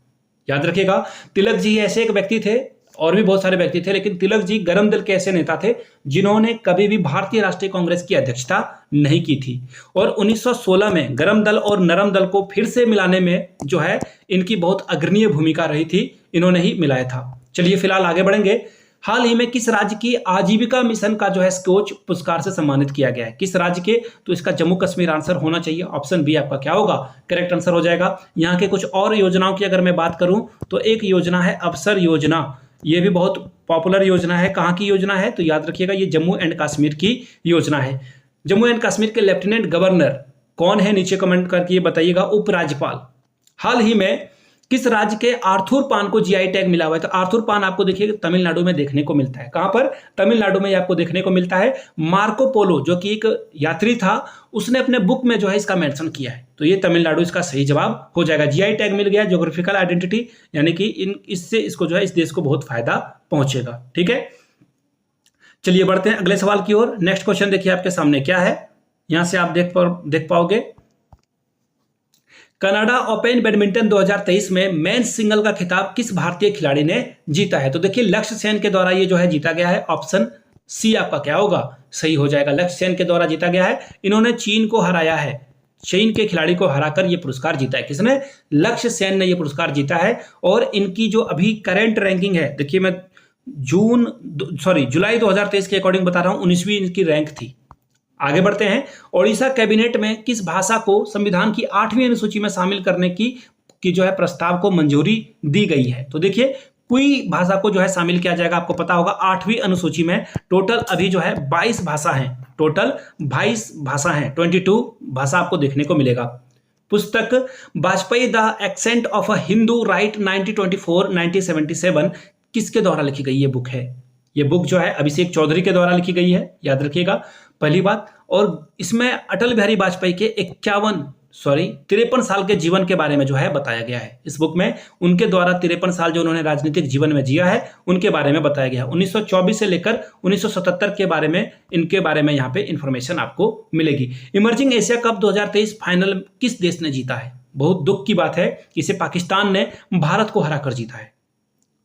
याद रखिएगा, तिलक जी ऐसे एक व्यक्ति थे, और भी बहुत सारे व्यक्ति थे, लेकिन तिलक जी गरम दल के ऐसे नेता थे जिन्होंने कभी भी भारतीय राष्ट्रीय कांग्रेस की अध्यक्षता नहीं की थी, और 1916 में गरम दल और नरम दल को फिर से मिलाने में जो है इनकी बहुत अग्रणीय भूमिका रही थी, इन्होंने ही मिलाया था। चलिए फिलहाल आगे बढ़ेंगे। हाल ही में किस राज्य की आजीविका मिशन का जो है स्कोच पुरस्कार से सम्मानित किया गया है? किस राज्य के? तो इसका जम्मू कश्मीर आंसर होना चाहिए। ऑप्शन बी आपका क्या होगा? करेक्ट आंसर हो जाएगा। यहाँ के कुछ और योजनाओं की अगर मैं बात करूं तो एक योजना है अवसर योजना, ये भी बहुत पॉपुलर योजना है। कहाँ की योजना है? तो याद रखिएगा ये जम्मू एंड कश्मीर की योजना है। जम्मू एंड कश्मीर के लेफ्टिनेंट गवर्नर कौन है? नीचे कमेंट करके बताइएगा। उपराज्यपाल। हाल ही में किस राज्य के आर्थर पान को जीआई टैग मिला हुआ है? तो आर्थर पान आपको देखिए तमिलनाडु में देखने को मिलता है। कहां पर? तमिलनाडु में आपको देखने को मिलता है। मार्को पोलो जो कि एक यात्री था, उसने अपने बुक में जो है इसका मेंशन किया है, तो ये तमिलनाडु इसका सही जवाब हो जाएगा। जीआई टैग मिल गया, ज्योग्राफिकल आइडेंटिटी, यानी कि इससे इसको जो है इस देश को बहुत फायदा पहुंचेगा। ठीक है, चलिए बढ़ते हैं अगले सवाल की ओर। नेक्स्ट क्वेश्चन देखिए आपके सामने क्या है, यहां से आप देख पाओगे। कनाडा ओपन बैडमिंटन 2023 में मेंस सिंगल का खिताब किस भारतीय खिलाड़ी ने जीता है? तो देखिए लक्ष्य सेन के द्वारा ये जो है जीता गया है। ऑप्शन सी आपका क्या होगा? सही हो जाएगा। लक्ष्य सेन के द्वारा जीता गया है। इन्होंने चीन को हराया है, चीन के खिलाड़ी को हराकर ये पुरस्कार जीता है। किसने? लक्ष्य सेन ने ये पुरस्कार जीता है। और इनकी जो अभी करंट रैंकिंग है, देखिए मैं जुलाई 2023 के अकॉर्डिंग बता रहा हूं, 19वीं इनकी रैंक थी। आगे बढ़ते हैं। ओडिशा कैबिनेट में किस भाषा को संविधान की 8वीं अनुसूची में शामिल करने की जो है प्रस्ताव को मंजूरी दी गई है? तो देखिए कोई भाषा को जो है शामिल किया जाएगा, आपको पता होगा 8वीं अनुसूची में टोटल अभी जो है 22 भाषा है, टोटल 22 भाषा है, 22 भाषा आपको देखने को मिलेगा। पुस्तक Vajpayee the accent of a Hindu right 1924-1977 किसके द्वारा लिखी गई ये बुक है? ये बुक जो है अभिषेक चौधरी के द्वारा लिखी गई है, याद रखिएगा पहली बात। और इसमें अटल बिहारी वाजपेयी के 53 साल के जीवन के बारे में जो है बताया गया है। इस बुक में उनके द्वारा 53 साल जो उन्होंने राजनीतिक जीवन में जिया है उनके बारे में बताया गया है। 1924 से लेकर 1977 के बारे में, इनके बारे में यहाँ पे इंफॉर्मेशन आपको मिलेगी। इमर्जिंग एशिया कप 2023 फाइनल किस देश ने जीता है? बहुत दुख की बात है कि इसे पाकिस्तान ने भारत को हराकर जीता है।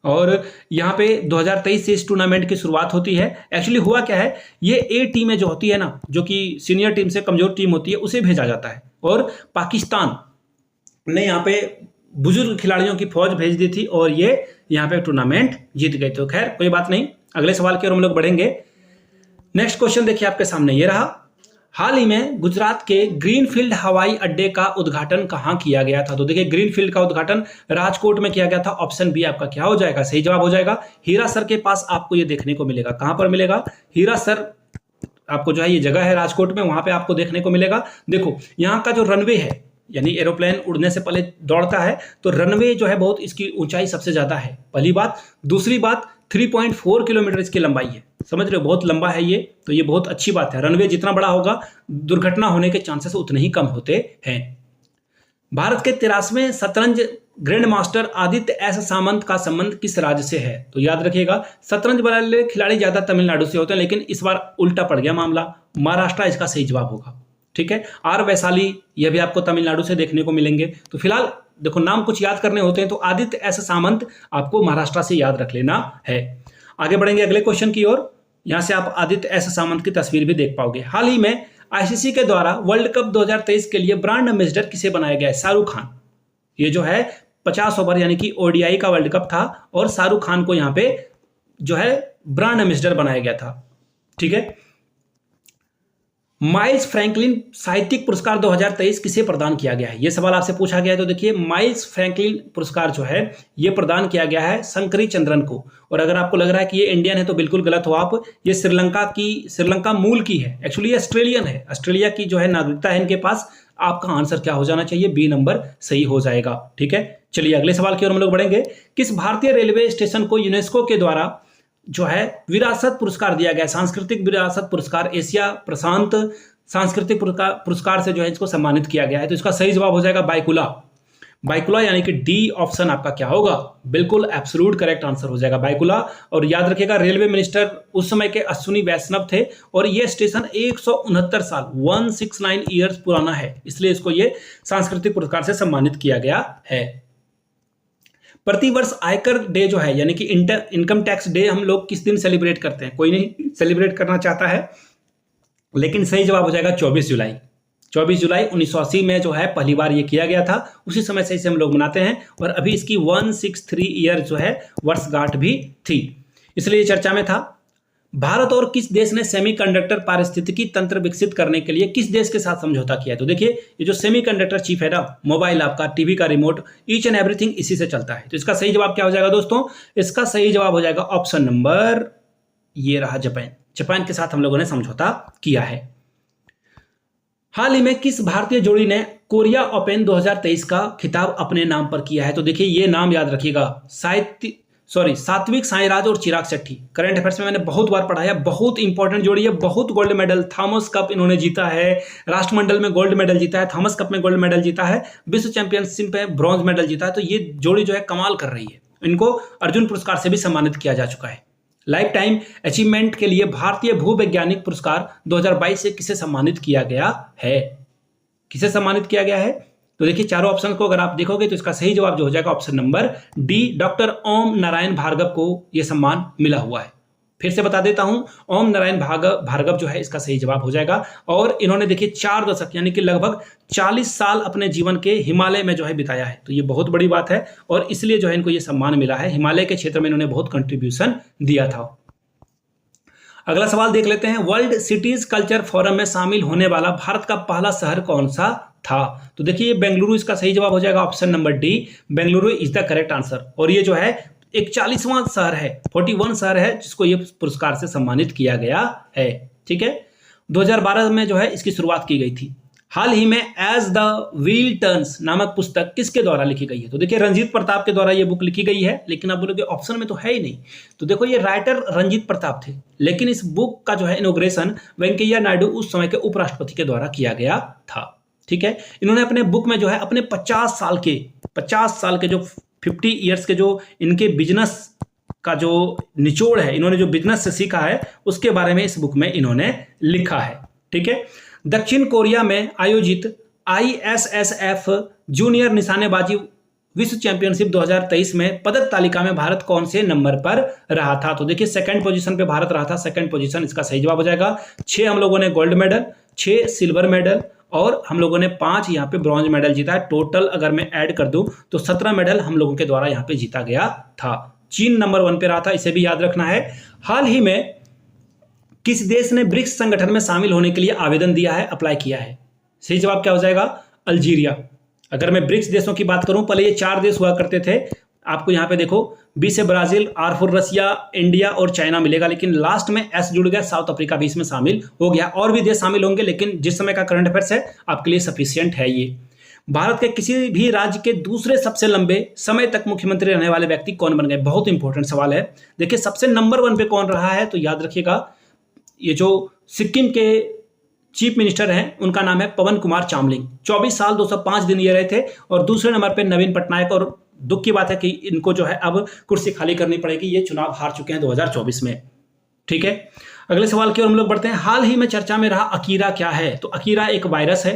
और यहाँ पे 2023 से इस टूर्नामेंट की शुरुआत होती है। एक्चुअली हुआ क्या है, ये ए टीमें जो होती है ना, जो कि सीनियर टीम से कमजोर टीम होती है, उसे भेजा जाता है, और पाकिस्तान ने यहाँ पे बुजुर्ग खिलाड़ियों की फौज भेज दी थी और ये यहाँ पे टूर्नामेंट जीत गए। तो खैर कोई बात नहीं, अगले सवाल की ओर हम लोग बढ़ेंगे। नेक्स्ट क्वेश्चन देखिए आपके सामने ये रहा। हाल ही में गुजरात के ग्रीनफील्ड हवाई अड्डे का उद्घाटन कहां किया गया था? तो देखिए ग्रीनफील्ड का उद्घाटन राजकोट में किया गया था। ऑप्शन बी आपका क्या हो जाएगा? सही जवाब हो जाएगा। हीरासर के पास आपको ये देखने को मिलेगा। कहां पर मिलेगा? हीरासर आपको जो है ये जगह है राजकोट में, वहां पे आपको देखने को मिलेगा। देखो यहाँ का जो रनवे है, यानी एरोप्लेन उड़ने से पहले दौड़ता है, तो रनवे जो है बहुत इसकी ऊंचाई सबसे ज्यादा है, पहली बात। दूसरी बात 3.4 किलोमीटर इसकी लंबाई है, समझ रहे हो, बहुत लंबा है ये, तो ये बहुत अच्छी बात है। रनवे जितना बड़ा होगा दुर्घटना होने के चांसेस उतने ही कम होते हैं। भारत के 83वें शतरंज ग्रैंड मास्टर आदित्य एस सामंत का संबंध किस राज्य से है? तो याद रखिएगा शतरंज वाले खिलाड़ी ज्यादा तमिलनाडु से होते हैं, लेकिन इस बार उल्टा पड़ गया मामला, महाराष्ट्र इसका सही जवाब होगा। ठीक है। आर वैशाली, यह भी आपको तमिलनाडु से देखने को मिलेंगे। तो फिलहाल देखो, नाम कुछ याद करने होते हैं तो आदित्य एस सामंत आपको महाराष्ट्र से याद रख लेना है। आगे बढ़ेंगे अगले क्वेश्चन की ओर। यहां से आप आदित्य एस सामंत की तस्वीर भी देख पाओगे। हाल ही में आईसीसी के द्वारा वर्ल्ड कप 2023 के लिए ब्रांड एम्बेसडर किसे बनाया गया है? शाहरुख खान। ये जो है 50 ओवर यानी कि ओडीआई का वर्ल्ड कप था और शाहरुख खान को यहां पे जो है ब्रांड एम्बेसडर बनाया गया था। ठीक है। माइल्स फ्रैंकलिन साहित्यिक पुरस्कार 2023 किसे प्रदान किया गया है? यह सवाल आपसे पूछा गया है। तो देखिए, माइल्स फ्रैंकलिन पुरस्कार जो है यह प्रदान किया गया है शंकरी चंद्रन को। और अगर आपको लग रहा है कि ये इंडियन है तो बिल्कुल गलत हो आप। ये श्रीलंका मूल की है। एक्चुअली ये ऑस्ट्रेलियन है। ऑस्ट्रेलिया की जो है नागरिकता है इनके पास। आपका आंसर क्या हो जाना चाहिए? बी नंबर सही हो जाएगा। ठीक है। चलिए अगले सवाल की ओर हम लोग बढ़ेंगे। किस भारतीय रेलवे स्टेशन को यूनेस्को के द्वारा जो है विरासत पुरस्कार दिया गया? सांस्कृतिक विरासत पुरस्कार, एशिया प्रशांत सांस्कृतिक पुरस्कार से जो है इसको सम्मानित किया गया है। तो इसका सही जवाब हो जाएगा बाइकुला। बाइकुला यानी कि डी ऑप्शन आपका क्या होगा? बिल्कुल एब्सोल्यूट करेक्ट आंसर हो जाएगा बाइकुला। और याद रखिएगा, रेलवे मिनिस्टर उस समय के अश्विनी वैष्णव थे और यह स्टेशन 169 साल 169 ईयर्स पुराना है, इसलिए इसको ये सांस्कृतिक पुरस्कार से सम्मानित किया गया है। प्रतिवर्ष आयकर डे जो है यानी कि इनकम टैक्स डे हम लोग किस दिन सेलिब्रेट करते हैं? कोई नहीं सेलिब्रेट करना चाहता है, लेकिन सही जवाब हो जाएगा 24 जुलाई। 24 जुलाई 1980 में जो है पहली बार ये किया गया था। उसी समय से इसे हम लोग मनाते हैं और अभी इसकी 163 ईयर जो है वर्षगांठ भी थी, इसलिए चर्चा में था। भारत और किस देश ने सेमीकंडक्टर पारिस्थितिकी तंत्र विकसित करने के लिए किस देश के साथ समझौता किया है? तो देखिए, ये जो सेमीकंडक्टर चिप है ना, मोबाइल आपका, टीवी का रिमोट, ईच एंड एवरीथिंग इसी से चलता है। तो इसका सही जवाब क्या हो जाएगा दोस्तों? इसका सही जवाब हो जाएगा ऑप्शन नंबर, ये रहा जापान। जापान के साथ हम लोगों ने समझौता किया है। हाल ही में किस भारतीय जोड़ी ने कोरिया ओपन 2023 का खिताब अपने नाम पर किया है? तो देखिए, ये नाम याद रखिएगा, सात्विक साईराज और चिराग शेट्टी। करंट अफेयर्स में मैंने बहुत बार पढ़ाया, बहुत इंपॉर्टेंट जोड़ी है, बहुत गोल्ड मेडल, थॉमस कप इन्होंने जीता है, राष्ट्रमंडल में गोल्ड मेडल जीता है, थॉमस कप में गोल्ड मेडल जीता है, विश्व चैंपियनशिप में ब्रॉन्ज मेडल जीता है। तो ये जोड़ी जो है कमाल कर रही है। इनको अर्जुन पुरस्कार से भी सम्मानित किया जा चुका है। लाइफ टाइम अचीवमेंट के लिए भारतीय भूवैज्ञानिक पुरस्कार 2022 से किसे सम्मानित किया गया है? किसे सम्मानित किया गया है? तो देखिए, चारों ऑप्शन को अगर आप देखोगे तो इसका सही जवाब जो हो जाएगा ऑप्शन नंबर डी, डॉक्टर ओम नारायण भार्गव को यह सम्मान मिला हुआ है। फिर से बता देता हूं, ओम नारायण भार्गव जो है इसका सही जवाब हो जाएगा। और इन्होंने देखिए 4 दशक यानी कि लगभग 40 साल अपने जीवन के हिमालय में जो है बिताया है। तो ये बहुत बड़ी बात है और इसलिए जो है इनको ये सम्मान मिला है। हिमालय के क्षेत्र में इन्होंने बहुत कंट्रीब्यूशन दिया था। अगला सवाल देख लेते हैं। वर्ल्ड सिटीज कल्चर फोरम में शामिल होने वाला भारत का पहला शहर कौन सा था? तो देखिए, बेंगलुरु इसका सही जवाब हो जाएगा option number D, Bengaluru is the correct answer. और ये जो है 41वां शहर है, 41 शहर है जिसको ये पुरस्कार से सम्मानित किया गया है। ठीक है। 2012 में जो है इसकी शुरुआत की गई थी। हाल ही में एज द व्हील टर्न्स नामक पुस्तक किसके द्वारा लिखी गई है? तो देखिए, रंजीत प्रताप के द्वारा ये बुक लिखी गई है, लेकिन आप बोलोगे ऑप्शन में तो है ही नहीं। तो देखो, ये राइटर रंजीत प्रताप थे, लेकिन इस बुक का जो है इनॉग्रेशन वेंकैया नायडू उस समय के उपराष्ट्रपति के द्वारा किया गया था। ठीक है। इन्होंने अपने बुक में जो है अपने 50 साल के जो 50 ईयर्स के जो इनके बिजनेस का जो निचोड़ है, इन्होंने जो बिजनेस से सीखा है उसके बारे में इस बुक में इन्होंने लिखा है। ठीक है। दक्षिण कोरिया में आयोजित ISSF जूनियर निशानेबाजी विश्व चैंपियनशिप 2023 में पदक तालिका में भारत कौन से नंबर पर रहा था? तो देखिए, सेकंड पोजीशन पे भारत रहा था। सेकंड पोजीशन इसका सही जवाब हो जाएगा। 6 हम लोगों ने गोल्ड मेडल, 6 सिल्वर मेडल और हम लोगों ने 5 यहाँ पे ब्रॉन्ज मेडल जीता है। टोटल अगर मैं ऐड कर दूं तो 17 मेडल हम लोगों के द्वारा यहाँ पे जीता गया था। चीन नंबर 1 पे रहा था, इसे भी याद रखना है। हाल ही में किस देश ने ब्रिक्स संगठन में शामिल होने के लिए आवेदन दिया है, अप्लाई किया है? सही जवाब क्या हो जाएगा? अल्जीरिया। अगर मैं ब्रिक्स देशों की बात करूं, पहले ये 4 देश हुआ करते थे। आपको यहाँ पे देखो, बी से Brazil, R for Russia, India और चाइना मिलेगा, लेकिन लास्ट में एस जुड़ गया, साउथ अफ्रीका भी इसमें शामिल हो गया। और भी देश शामिल होंगे, लेकिन जिस समय का करंट अफेयर्स है आपके लिए सफिशियंट है ये। भारत के किसी भी राज्य के दूसरे सबसे लंबे समय तक मुख्यमंत्री रहने वाले व्यक्ति कौन बन गए? बहुत इंपॉर्टेंट सवाल है। देखिए, सबसे नंबर 1 पे कौन रहा है? तो याद रखिएगा, ये जो सिक्किम के चीफ मिनिस्टर हैं उनका नाम है पवन कुमार चामलिंग। 24 साल 205 दिन ये रहे थे। और दूसरे नंबर पे नवीन पटनायक। और दुख की बात है कि इनको जो है अब कुर्सी खाली करनी पड़ेगी, ये चुनाव हार चुके हैं 2024 में। ठीक है। अगले सवाल की ओर हम लोग बढ़ते हैं। हाल ही में चर्चा में रहा अकीरा क्या है? तो अकीरा एक वायरस है,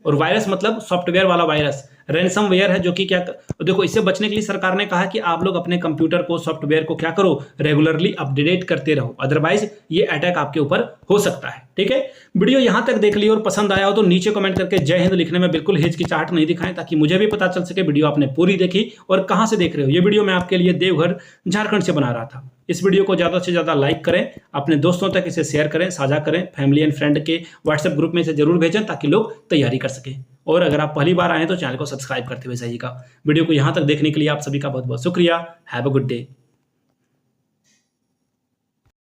और वायरस मतलब सॉफ्टवेयर वाला वायरस। रैनसमवेयर है जो कि क्या, देखो इससे बचने के लिए सरकार ने कहा कि आप लोग अपने कंप्यूटर को, सॉफ्टवेयर को क्या करो, रेगुलरली अपडेट करते रहो, अदरवाइज ये अटैक आपके ऊपर हो सकता है। ठीक है, वीडियो यहां तक देख ली और पसंद आया हो तो नीचे कमेंट करके जय हिंद लिखने में बिल्कुल हिचकिचाहट नहीं दिखाएं, ताकि मुझे भी पता चल सके वीडियो आपने पूरी देखी और कहां से देख रहे हो। ये वीडियो मैं आपके लिए देवघर झारखंड से बना रहा था। इस वीडियो को ज़्यादा से ज़्यादा लाइक करें, अपने दोस्तों तक इसे शेयर करें, साझा करें, फैमिली एंड फ्रेंड के व्हाट्सएप ग्रुप में इसे जरूर भेजें ताकि लोग तैयारी कर सकें। और अगर आप पहली बार आए तो चैनल को सब्सक्राइब करते हुए जाइएगा। वीडियो को यहाँ तक देखने के लिए आप सभी का बहुत बहुत शुक्रिया। Have a good day.